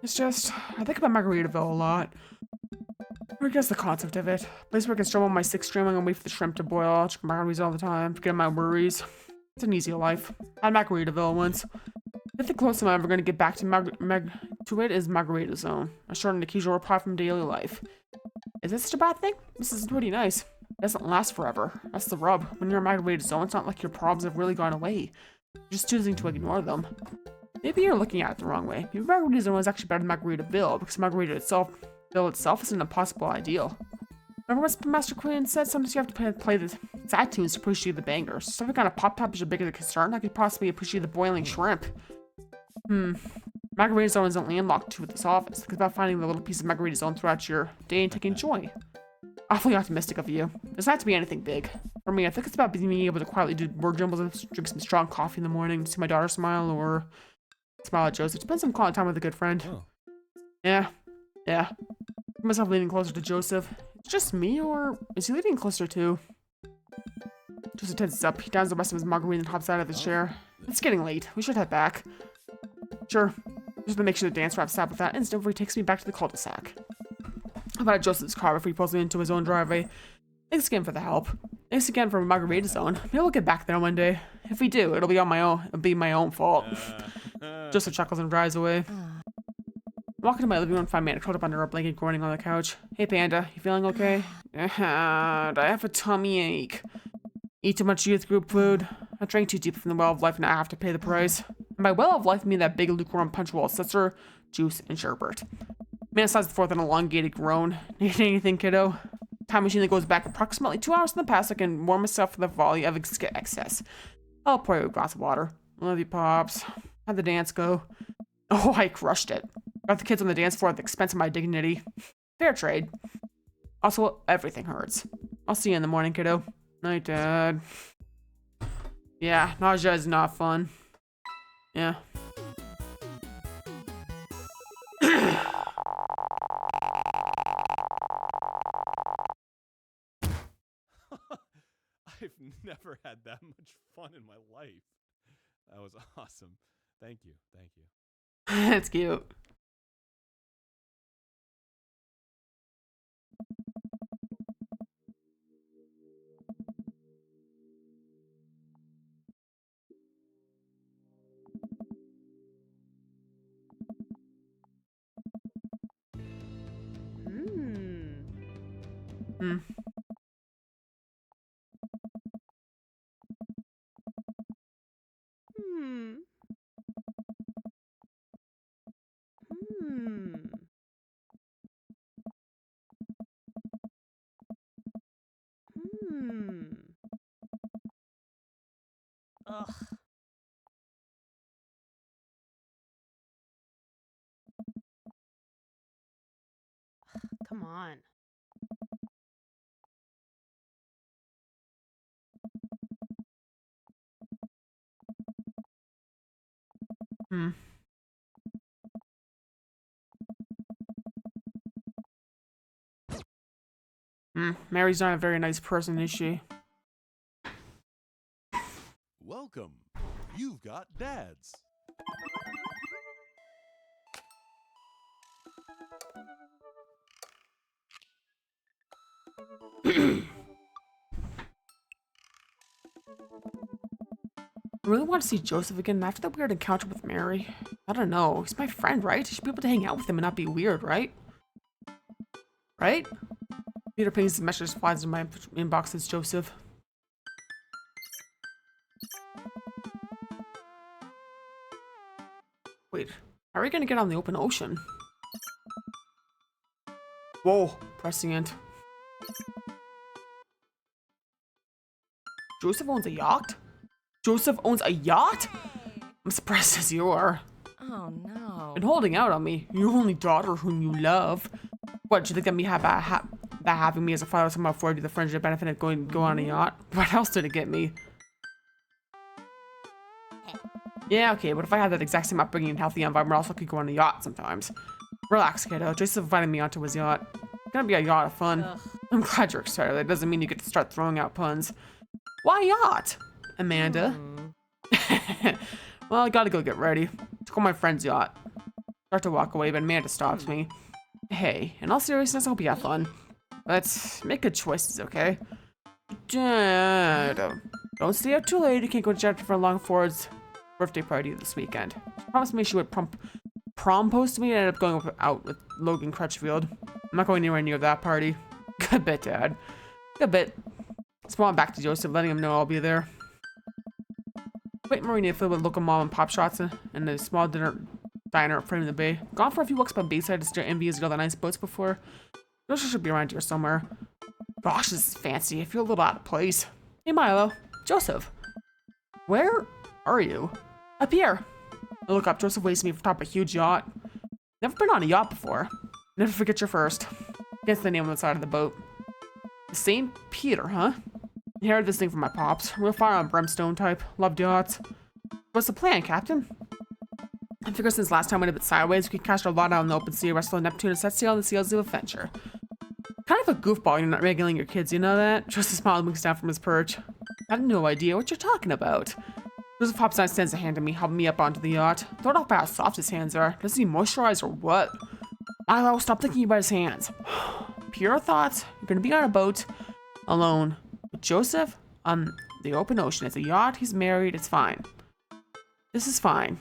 It's just, I think about Margaritaville a lot. Or I guess the concept of it. A place where I can strum on my 6-string and wait for the shrimp to boil, drink margaritas all the time, forget my worries. It's an easy life. I had Margaritaville once. I think the closest I'm ever going to get back to it is Margarita Zone. A short and occasional reply from daily life. Is this such a bad thing? This is pretty nice. It doesn't last forever. That's the rub. When you're in Margarita Zone, it's not like your problems have really gone away. You're just choosing to ignore them. Maybe you're looking at it the wrong way. Maybe Margarita Zone is actually better than Margaritaville, because Margarita itself is an impossible ideal. Remember what Master Queen said? Sometimes you have to play the sad tunes to appreciate the bangers. So if kind of pop top is your biggest concern, I could possibly appreciate the boiling shrimp. Margarita Zone isn't landlocked to this office. Think about finding the little piece of Margarita Zone throughout your day and taking joy. Awfully optimistic of you. It doesn't have to be anything big. For me, I think it's about being able to quietly do word jumbles and drink some strong coffee in the morning, see my daughter smile, or smile at Joseph. Spend some quality time with a good friend. Oh. Yeah. I find myself leaning closer to Joseph. It's just me, or is he leaning closer too? Joseph tenses up. He downs the rest of his margarita and hops out of his chair. It's getting late. We should head back. Sure. Just to make sure the dance wraps up with that instant before he takes me back to the cul-de-sac. I got Joseph's car before he pulls me into his own driveway. Thanks again for the help. Thanks again for Margarita Zone. Maybe we'll get back there one day. If we do, it'll be on my own. It'll be my own fault. Joseph chuckles and drives away. I walk into my living room and find Amanda curled up under a blanket, groaning on the couch. Hey, Panda, you feeling okay? I have a tummy ache. Eat too much youth group food. I drank too deep from the well of life and now I have to pay the price. And by well of life, I mean that big lukewarm punch bowl of seltzer, juice, and sherbet. Amanda sighs forth an elongated groan. Need anything, kiddo? Time machine that goes back approximately 2 hours in the past. I can warm myself for the volley of excess. I'll pour you a glass of water. Love you, Pops. How'd the dance go? Oh, I crushed it. Got the kids on the dance floor at the expense of my dignity. Fair trade. Also, everything hurts. I'll see you in the morning, kiddo. Night, Dad. Yeah, nausea is not fun. Yeah. I've never had that much fun in my life. That was awesome. Thank you. Thank you. That's cute. Hmm. Hmm. Hmm. Hmm. Ugh. Come on. Hmm. Mary's not a very nice person, is she? Welcome. You've got dads. I really want to see Joseph again after that weird encounter with Mary. I don't know. He's my friend, right? I should be able to hang out with him and not be weird, right? Right? Peter Pan's message flies in my inbox as Joseph. Wait, how are we gonna get on the open ocean? Whoa, prescient. Joseph owns a yacht? Joseph owns a yacht? I'm surprised as you are. Oh no. And holding out on me, your only daughter whom you love. What, do you think that that having me as a father somehow afford you the friendship benefit of go on a yacht? What else did it get me? Yeah, okay, but if I had that exact same upbringing and healthy environment, I also could go on a yacht sometimes. Relax, kiddo. Joseph invited me onto his yacht. It's gonna be a yacht of fun. Ugh. I'm glad you're excited. That doesn't mean you get to start throwing out puns. Why yacht? Amanda? Well, I gotta go get ready. Let's go on my friend's yacht. Start to walk away, but Amanda stops me. Hey, in all seriousness, I hope you have fun. Let's make good choices, okay? Dad, don't stay out too late. You can't go to Jennifer Longford's birthday party this weekend. She promised me she would prom post to me and ended up going out with Logan Crutchfield. I'm not going anywhere near that party. Good bit, Dad. Good bit. Spawn back to Joseph, letting him know I'll be there. Wait, Marina filled with local mom and pop shots and a small diner up front of the bay. Gone for a few walks by Bayside to stare envious at all the nice boats before. Joseph should be around here somewhere. Gosh, this is fancy. I feel a little out of place. Hey, Milo. Joseph. Where are you? Up here. I look up. Joseph waves me from top of a huge yacht. Never been on a yacht before. Never forget your first. Guess the name on the side of the boat. St. Peter, huh? Inherited this thing from my pops. Real fire on brimstone type. Loved yachts. What's the plan, Captain? I figure since last time we went a bit sideways, we can cast our lot out in the open sea, wrestle Neptune, and set sail on the seas of adventure. Kind of a goofball, you're not regulating your kids, you know that? Joseph smiled and winks down from his perch. I have no idea what you're talking about. Joseph hops down and stands a hand to me, helping me up onto the yacht. Don't know how soft his hands are. Does he moisturize or what? Milo, stop thinking about his hands. Pure thoughts. You're gonna be on a boat, alone, with Joseph on the open ocean. It's a yacht, he's married, it's fine. This is fine.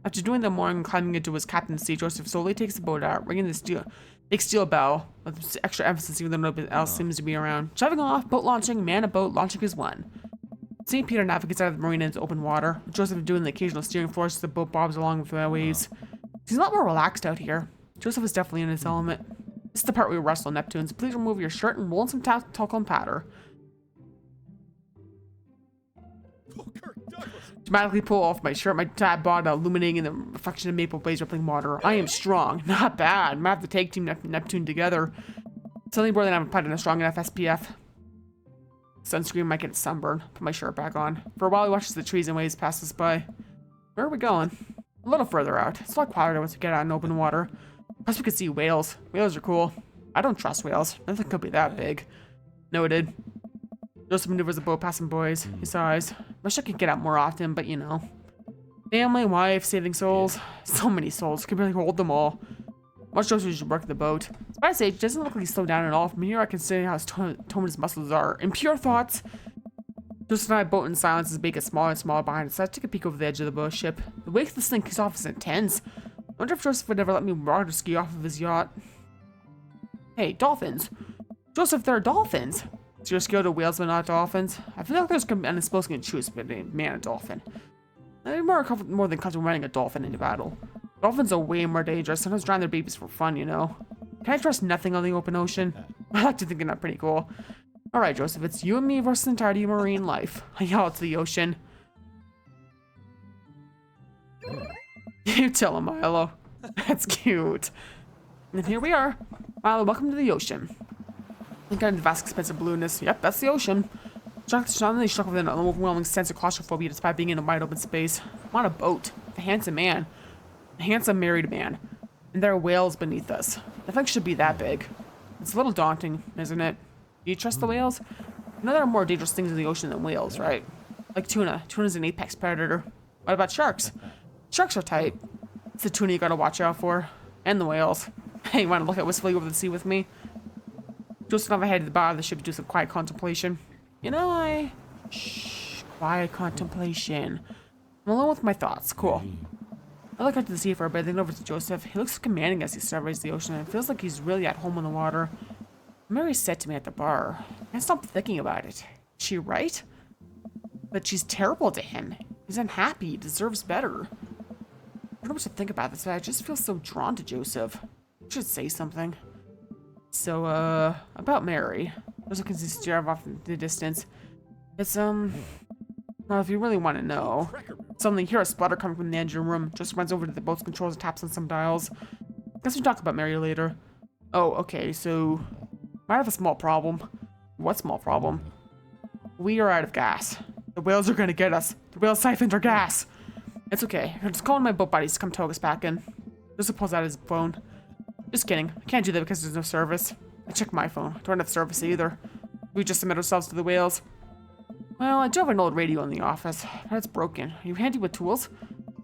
After doing the mooring and climbing into his captain's seat, Joseph slowly takes the boat out, ringing the big steel bell with extra emphasis even though nobody else seems to be around. Shoving off, boat launching, man a boat, launching is one. St. Peter navigates out of the marina into open water, with Joseph doing the occasional steering force as the boat bobs along with the waves. He's a lot more relaxed out here. Joseph is definitely in his element. This is the part where we wrestle Neptunes. Please remove your shirt and roll in some talcum powder. Oh, Kirk Douglas. Dramatically pull off my shirt, my tab bod illuminating in the reflection of maple blaze rippling water. I am strong. Not bad. I'm gonna have to take Team Neptune together. Something more than I'm putting a strong enough SPF. Sunscreen might get sunburn. Put my shirt back on. For a while, he watches the trees and waves pass us by. Where are we going? A little further out. It's a lot quieter once we get out in open water. Plus, we could see whales. Whales are cool. I don't trust whales. Nothing could be that big. Noted. Joseph maneuvers the boat past some boys. He sighs. Wish I could get out more often, but you know. Family, wife, saving souls. So many souls. Can barely hold them all. Much Joseph should work the boat. By his age, doesn't look like he's slowed down at all. From here, I can see how toned his muscles are. In pure thoughts, Joseph and I boat in silence as the bait gets smaller and smaller behind us. I take a peek over the edge of the boat ship. The wake this thing kicks off is intense. I wonder if Joseph would ever let me water ski off of his yacht. Hey, dolphins. Joseph, there are dolphins. So you're scared of whales but not dolphins? I feel like there's an explosive and choose, but man, a dolphin. I'd be more than comfortable running a dolphin into battle. Dolphins are way more dangerous. Sometimes drown their babies for fun, you know. Can I trust nothing on the open ocean? I like to think I'm pretty cool. Alright, Joseph, it's you and me versus the entirety of marine life. I yell out to the ocean. You tell him, Milo. That's cute. And here we are. Milo, welcome to the ocean. Look at the vast expensive blueness. Yep, that's the ocean. Suddenly struck with an overwhelming sense of claustrophobia despite being in a wide open space. I'm on a boat. A handsome man. A handsome married man. And there are whales beneath us. The thing should be that big. It's a little daunting, isn't it? Do you trust the whales? You know there are more dangerous things in the ocean than whales, right? Like tuna. Tuna's an apex predator. What about sharks? Sharks are tight. It's the tuna you gotta watch out for. And the whales. Hey, you wanna look at wistfully over the sea with me? Joseph and I headed to the bar of the ship to do some quiet contemplation. You know, Shh. Quiet contemplation. I'm alone with my thoughts. Cool. I look out to the sea for a bit, then over to Joseph. He looks commanding as he surveys the ocean, and it feels like he's really at home on the water. Mary said to me at the bar, I can't stop thinking about it. Is she right? But she's terrible to him. He's unhappy. He deserves better. I don't know what to think about this, but I just feel so drawn to Joseph. I should say something. So, about Mary. Joseph can stare off in the distance. It's, well, if you really want to know. Suddenly, hear a sputter coming from the engine room. Just runs over to the boat's controls and taps on some dials. Guess we'll talk about Mary later. Oh, okay, so might have a small problem. What small problem? We are out of gas. The whales are gonna get us. The whales siphoned our gas. It's okay. I'm just calling my boat buddies to come tow us back in. Joseph pulls out his phone. Just kidding. I can't do that because there's no service. I checked my phone. Don't have service either. We just submit ourselves to the whales. Well, I do have an old radio in the office, but it's broken. Are you handy with tools?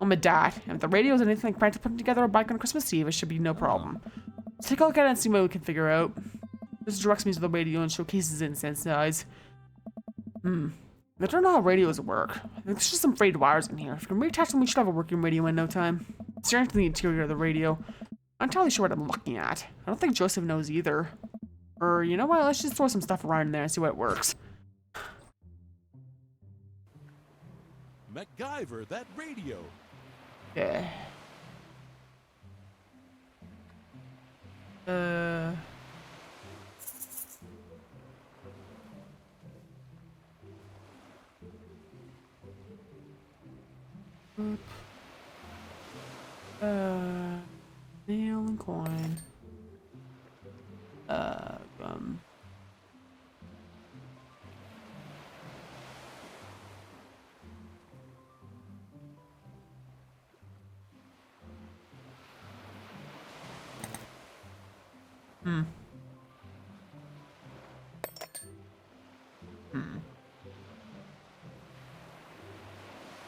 I'm a dad, and if the radio is anything like practice putting together a bike on Christmas Eve, it should be no problem. Let's take a look at it and see what we can figure out. This directs me to the radio and showcases it in sensitize. I don't know how radios work. There's just some frayed wires in here. If we can reattach them, we should have a working radio in no time. Staring into the interior of the radio. I'm not entirely sure what I'm looking at. I don't think Joseph knows either. Or, you know what? Let's just throw some stuff around in there and see what works. MacGyver, that radio. Yeah. Nail and coin.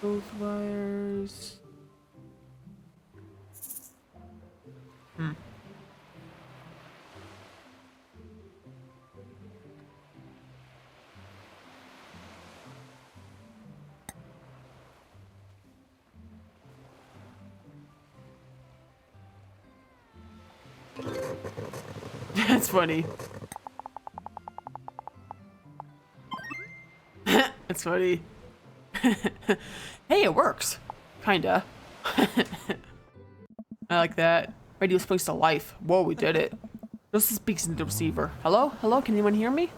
Both wires. That's funny. That's funny. Hey, it works. Kinda. I like that. Radio springs to life. Whoa, we did it. Joseph speaks into the receiver. Hello? Hello? Can anyone hear me?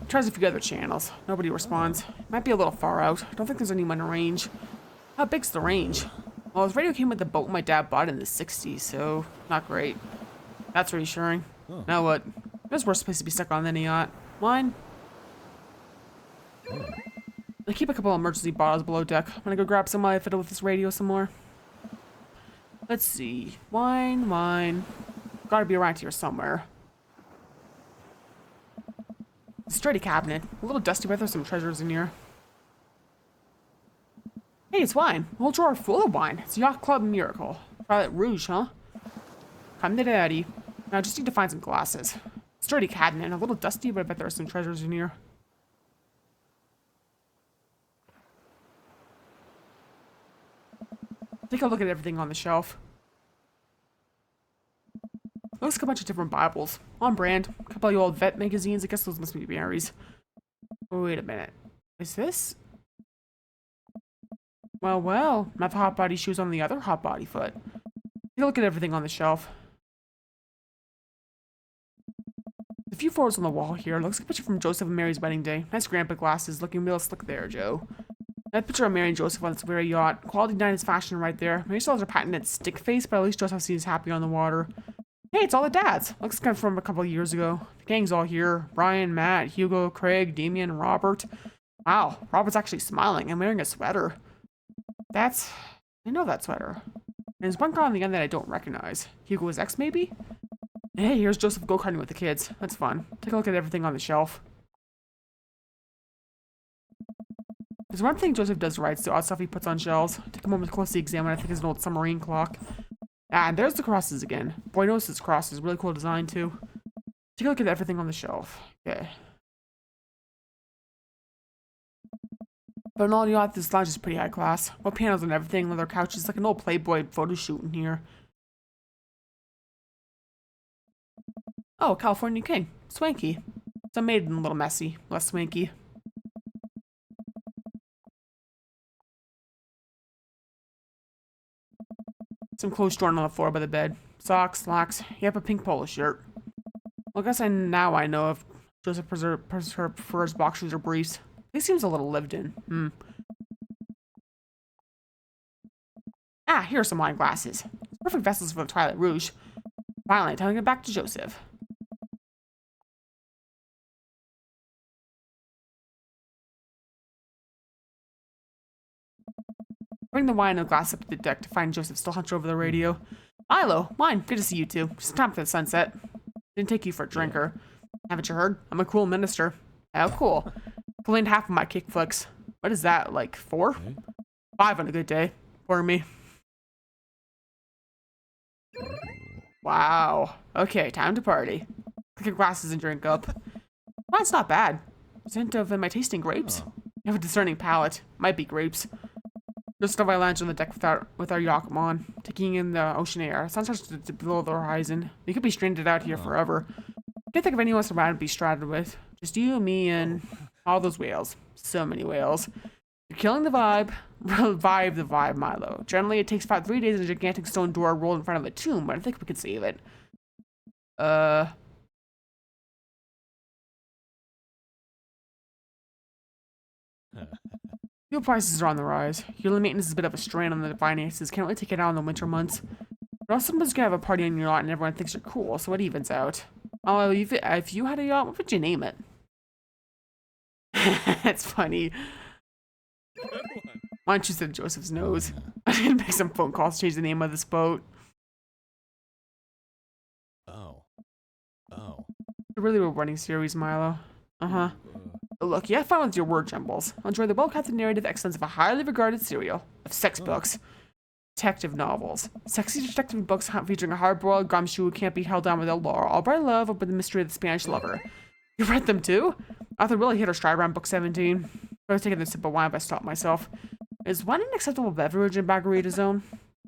Tries a few other channels. Nobody responds. Might be a little far out. I don't think there's anyone in range. How big's the range? Well, his radio came with the boat my dad bought in the 60s, so not great. That's reassuring. Now what? There's worse place to be stuck on than a yacht. Wine? I keep a couple of emergency bottles below deck. I'm gonna go grab some while I fiddle with this radio some more. Let's see. Wine. Gotta be around here somewhere. Sturdy cabinet. A little dusty, but there's some treasures in here. Hey, it's wine. A whole drawer full of wine. It's Yacht Club Miracle. Violet Rouge, huh? Come to daddy. Now I just need to find some glasses. Sturdy cabinet. A little dusty, but I bet there are some treasures in here. Take a look at everything on the shelf. Looks like a bunch of different Bibles. On brand. A couple of old vet magazines. I guess those must be Mary's. Oh, wait a minute. Is this? Well. Not the hot body shoes on the other hot body foot. Take a look at everything on the shelf. A few photos on the wall here. Looks like a picture from Joseph and Mary's wedding day. Nice grandpa glasses. Looking real slick there, Joe. That picture of Mary and Joseph on this very yacht. Quality 9 fashion right there. Mary still has her patented stick face, but at least Joseph seems happy on the water. Hey, it's all the dads. Looks kind of from a couple of years ago. The gang's all here. Brian, Matt, Hugo, Craig, Damien, Robert. Wow, Robert's actually smiling and wearing a sweater. I know that sweater. And there's one guy on the end that I don't recognize. Hugo's ex, maybe? And hey, here's Joseph go-karting with the kids. That's fun. Take a look at everything on the shelf. There's one thing Joseph does right, so odd stuff he puts on shelves. Take a moment to closely examine. I think it's an old submarine clock. Ah, and there's the crosses again. Boy knows this cross is really cool design too. Take a look at everything on the shelf. Okay. But in all yacht, this lounge is pretty high class. Well, pianos and everything, leather couches, like an old Playboy photo shoot in here. Oh, California King. Swanky. Some maiden a little messy, less swanky. Some clothes drawn on the floor by the bed. Socks, slacks. Yep, a pink polo shirt. Well, I guess now I know if Joseph prefers boxers or briefs. He seems a little lived in. Ah, here are some wine glasses. Perfect vessels for the Twilight Rouge. Finally, time to get back to Joseph. Bring the wine and a glass up to the deck to find Joseph still hunched over the radio. Milo, wine, good to see you two. Just time for the sunset. Didn't take you for a drinker. Haven't you heard? I'm a cool minister. How cool. Cleaned half of my kickflips. What is that, like 4? Okay. 5 on a good day. For me. Wow. Okay, time to party. Click your glasses and drink up. Mine's not bad. Scent of my tasting grapes. Oh. You have a discerning palate. Might be grapes. Just as I lounge on the deck with our yacht on, taking in the ocean air. Sun starts to below the horizon. We could be stranded out here forever. Can't think of anyone else around to be stranded with. Just you, me, and all those whales. So many whales. You're killing the vibe. Revive the vibe, Milo. Generally, it takes about 3 days and a gigantic stone door rolled in front of a tomb, but I think we can save it. Fuel prices are on the rise. Yearly maintenance is a bit of a strain on the finances. Can't really take it out in the winter months. But also sometimes you can have a party on your yacht and everyone thinks you're cool, so it evens out. Oh, if you had a yacht, what would you name it? That's funny. Good one. Why don't you say Joseph's nose? I didn't make some phone calls to change the name of this boat. Oh. It's a really rewarding series, Milo. Look, you have fun with your word jumbles. Enjoy the well-crafted narrative excellence of a highly regarded serial of sex books. Detective novels. Sexy detective books featuring a hard-boiled gumshoe who can't be held down without law, all by love or by the mystery of the Spanish lover. You read them too? Arthur really hit her stride around book 17. I was taking a sip of wine, but I stopped myself. Is wine an acceptable beverage in Margarita Zone?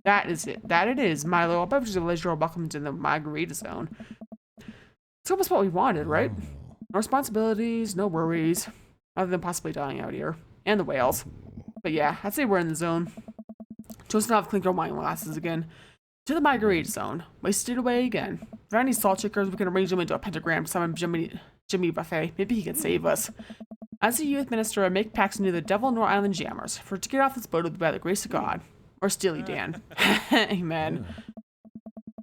That is it. That it is, Milo. All beverages of leisure are welcome to the Margarita Zone. It's almost what we wanted, right? No responsibilities, no worries. Other than possibly dying out here. And the whales. But yeah, I'd say we're in the zone. Joseph and I have clinker wine glasses again. To the Margarita Zone. Wasted away again. If there are any salt shakers, we can arrange them into a pentagram to summon Jimmy Buffet. Maybe he can save us. As a youth minister, I make pacts into the Devil Nor Island Jammers. For to get off this boat will be by the grace of God. Or Steely Dan. Amen.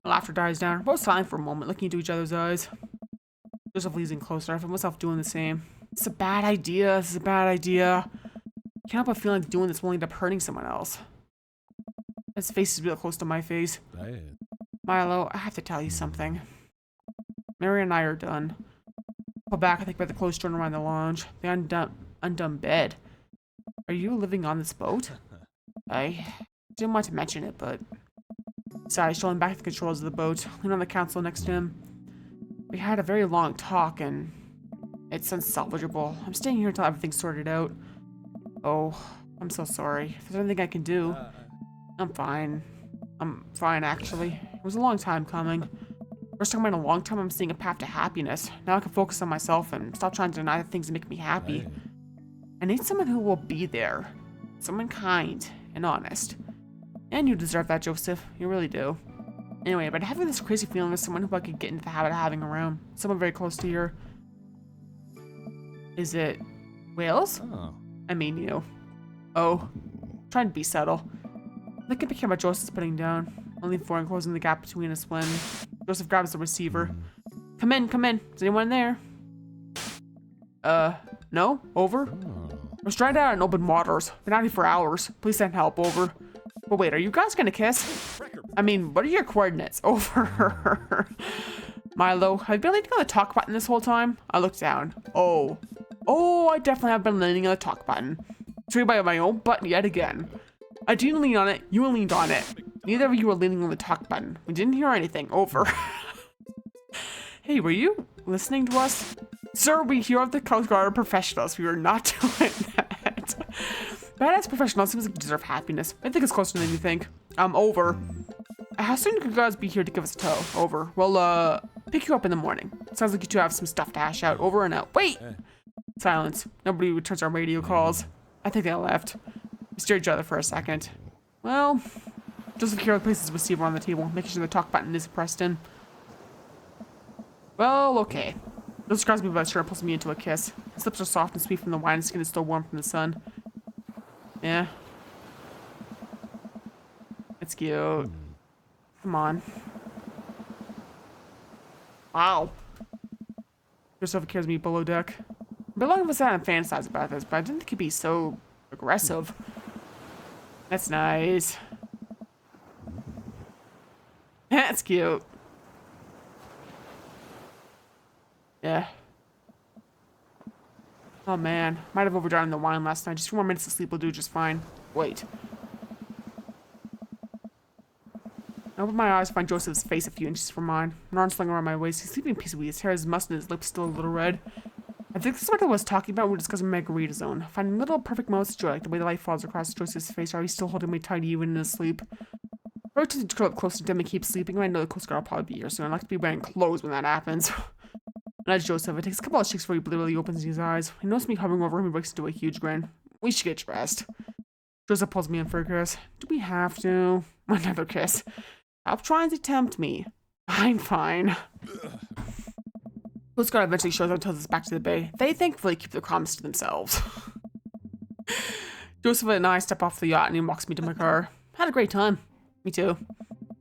Laughter dies down. We're both silent for a moment, looking into each other's eyes. Joseph leans in closer. I find myself doing the same. It's a bad idea. This is a bad idea. Can't help but feel like doing this will end up hurting someone else. His face is real close to my face. Bad. Milo, I have to tell you something. Mary and I are done. Pull back, I think, by the closed door around the lounge. The undone bed. Are you living on this boat? I didn't want to mention it, but... Sorry, strolling back to the controls of the boat, leaning on the console next to him. We had a very long talk, and it's unsalvageable. I'm staying here until everything's sorted out. Oh, I'm so sorry. If there's anything I can do, I'm fine. I'm fine, actually. It was a long time coming. First time in a long time I'm seeing a path to happiness. Now I can focus on myself and stop trying to deny the things that make me happy. Hey. I need someone who will be there. Someone kind and honest. And you deserve that, Joseph. You really do. Anyway, but having this crazy feeling of someone who I could get into the habit of having around. Someone very close to your... Is it... Wales? Oh. I mean you. Oh. Trying to be subtle. Look at the camera Joseph's putting down. Only forward and closing the gap between us when... Joseph grabs the receiver. Come in, come in. Is anyone there? No? Over? Oh. We're stranded out in open waters. Been out here for hours. Please send help. Over. But wait, are you guys gonna kiss? I mean, what are your coordinates? Over. Milo, have you been leaning on the talk button this whole time? I looked down. Oh. Oh, I definitely have been leaning on the talk button. Triggered by my own button yet again. I didn't lean on it. You leaned on it. Neither of you were leaning on the talk button. We didn't hear anything. Over. Hey, were you listening to us? Sir, we here at the Coast Guard are professionals. We were not doing that. Badass professionals seems like you deserve happiness. I think it's closer than you think. Over. How soon could you guys be here to give us a tow? Over. We'll, pick you up in the morning. Sounds like you two have some stuff to hash out. Over and out. Wait! Hey. Silence. Nobody returns our radio calls. I think they left. We stared at each other for a second. Well, Joseph carefully places the receiver on the table, making sure the talk button is pressed in. Well, okay. Joseph grabs me by the shirt and pulls me into a kiss. His lips are soft and sweet from the wine, and skin is still warm from the sun. Yeah. It's cute. Come on. Wow. Joseph carries me below deck. But long of us had fantasize about this, but I didn't think he'd be so aggressive. That's nice. That's cute. Yeah. Oh man, might have overdone the wine last night. Just 4 more minutes of sleep will do just fine. Wait. I open my eyes, find Joseph's face a few inches from mine. An arm slung around my waist. He's sleeping peacefully. His hair, his mustache, and his lips still a little red. I think this is what I was talking about when we were discussing Margarita Zone. Finding little perfect moments of joy, like the way the light falls across Joseph's face, or he's still holding me tight even in his sleep. I rotate to curl up close to him and keep sleeping. I know the Coast Guard will probably be here soon. I like to be wearing clothes when that happens. And as Joseph, it takes a couple of shakes before he literally opens his eyes. He notices me hovering over him and breaks into a huge grin. We should get dressed. Joseph pulls me in for a kiss. Do we have to? Another kiss. Stop trying to tempt me. Fine. Coast Guard eventually shows up and tells us back to the bay. They thankfully keep their promise to themselves. Joseph and I step off the yacht and he walks me to my car. Had a great time. Me too.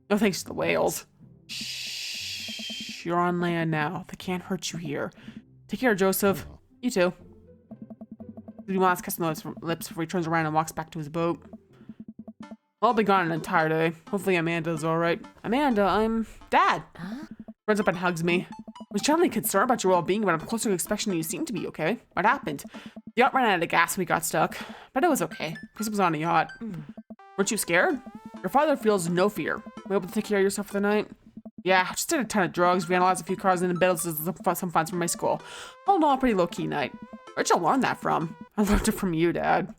No thanks to the whales. Shh. You're on land now. They can't hurt you here. Take care, Joseph. You too. He wants to kiss my lips before he turns around and walks back to his boat. I'll be gone an entire day. Hopefully Amanda's alright. Amanda, I'm Dad. Huh? Runs up and hugs me. I was genuinely concerned about your well-being, but I'm closer to expecting you seem to be okay. What happened? The yacht ran out of gas and we got stuck. But it was okay. Chris was on a yacht. Weren't you scared? Your father feels no fear. Were you able to take care of yourself for the night? Yeah, just did a ton of drugs, vandalized a few cars, and embedded some funds from my school. All in all, a pretty low-key night. Where'd you learn that from? I learned it from you, Dad.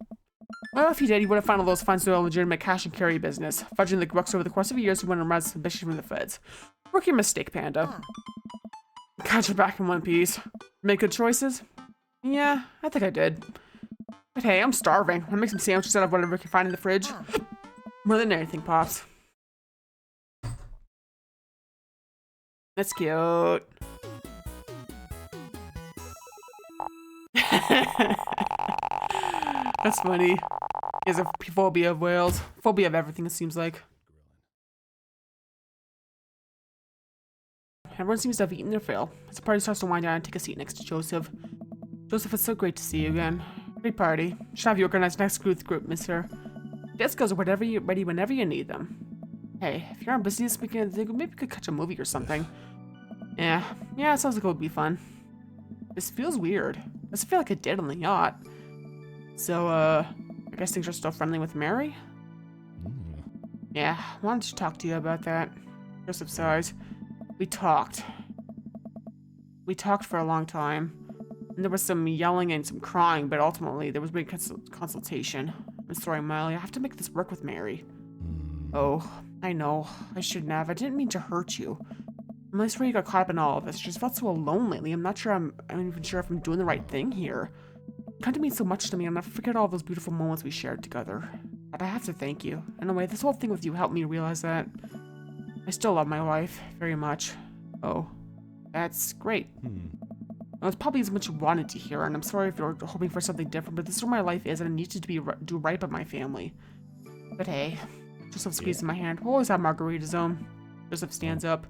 Well, if you did, you would have found all those funds through a legitimate cash and carry business. Fudging the books over the course of years, you went and raised suspicion from the feds. Rookie mistake, Panda. Got your back in one piece. Make good choices? Yeah, I think I did. But hey, I'm starving. I'll make some sandwiches out of whatever I can find in the fridge. More than anything, Pops. That's cute. That's funny. He has a phobia of whales. Phobia of everything, it seems like. Everyone seems to have eaten their fill. As the party starts to wind down, I take a seat next to Joseph. Joseph, it's so great to see you again. Great party. Should have you organize next group, mister. Discos are ready whenever you need them. Hey, if you're on busy this weekend, maybe we could catch a movie or something. Yeah, it sounds like it would be fun. This feels weird. Doesn't feel like it did on the yacht. So, I guess things are still friendly with Mary? Yeah, wanted to talk to you about that. Joseph sighs. We talked. We talked for a long time. And there was some yelling and some crying, but ultimately there was a big consultation. I'm sorry, Miley. I have to make this work with Mary. Oh, I know. I shouldn't have. I didn't mean to hurt you. I'm really sorry you got caught up in all of this. I just felt so alone lately. I'm not even sure if I'm doing the right thing here. It kind of means so much to me. I'll never forget all those beautiful moments we shared together. But I have to thank you. In a way, this whole thing with you helped me realize that I still love my wife very much. Oh, that's great. Well, it's probably as much you wanted to hear, and I'm sorry if you're hoping for something different, but this is where my life is, and I need to do right by my family. But hey, Joseph squeezes my hand. We'll always have margaritas on. Joseph stands up.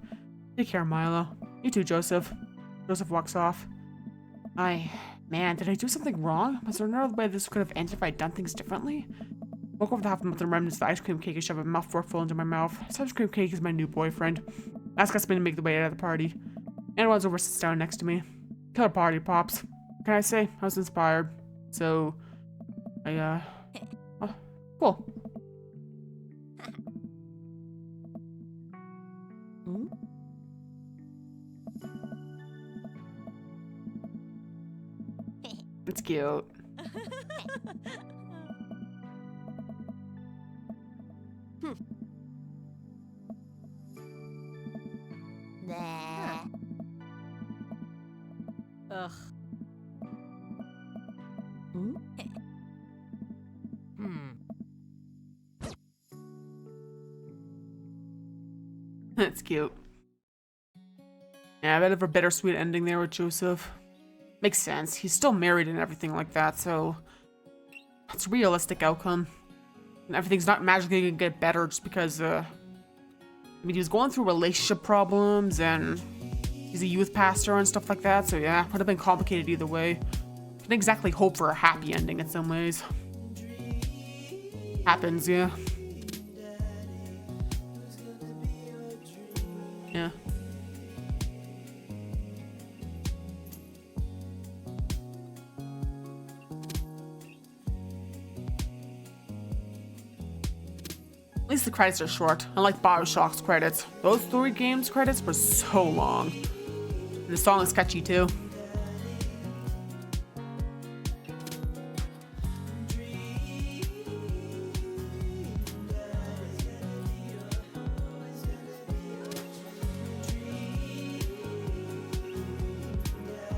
Take care, Milo. You too, Joseph. Joseph walks off. Man, did I do something wrong? Was there another way this could have ended if I'd done things differently? Woke over the half of the remnants of the ice cream cake and shoved a mouthful full into my mouth. This ice cream cake is my new boyfriend. Ask us to make the way out of the party. Anna runs over, sits down next to me. Killer party, Pops. Can I say I was inspired? So, oh, cool. It's cute. Ugh. That's cute. Yeah, a bit of a bittersweet ending there with Joseph. Makes sense. He's still married and everything like that, so it's a realistic outcome. And everything's not magically gonna get better just because, I mean, he was going through relationship problems and he's a youth pastor and stuff like that, so yeah, would have been complicated either way. Can't exactly hope for a happy ending in some ways. Happens, yeah. Yeah. At least the credits are short, unlike Bioshock's credits. Those 3 games credits were so long. And the song is catchy too.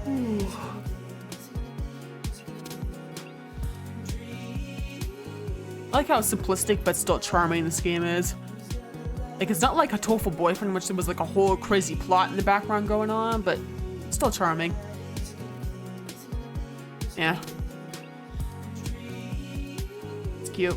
Ooh. I like how simplistic but still charming this game is. Like, it's not like a Tofu Boyfriend, which there was like a whole crazy plot in the background going on, but still charming. Yeah. It's cute.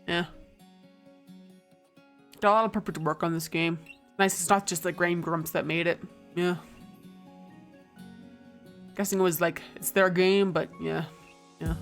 Yeah. Did a lot of perfect work on this game. Nice, it's not just like Game Grumps that made it. Yeah. Guessing it was like, it's their game, but yeah. Yeah.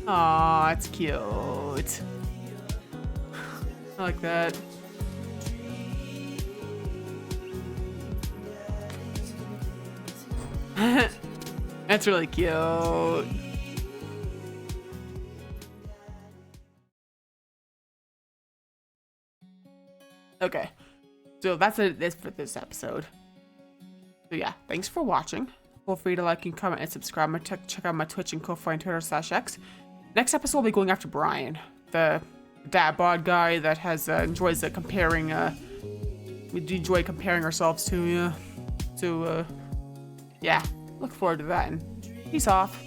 Aw, it's cute. I like that. That's really cute. Okay, so that's it for this episode. So yeah, thanks for watching. Feel free to like and comment and subscribe. Check out my Twitch and Ko-Fi and Twitter/X. Next episode, we'll be going after Brian, the dad bod guy that has enjoys comparing. We do enjoy comparing ourselves to. Yeah. Look forward to that. And peace off.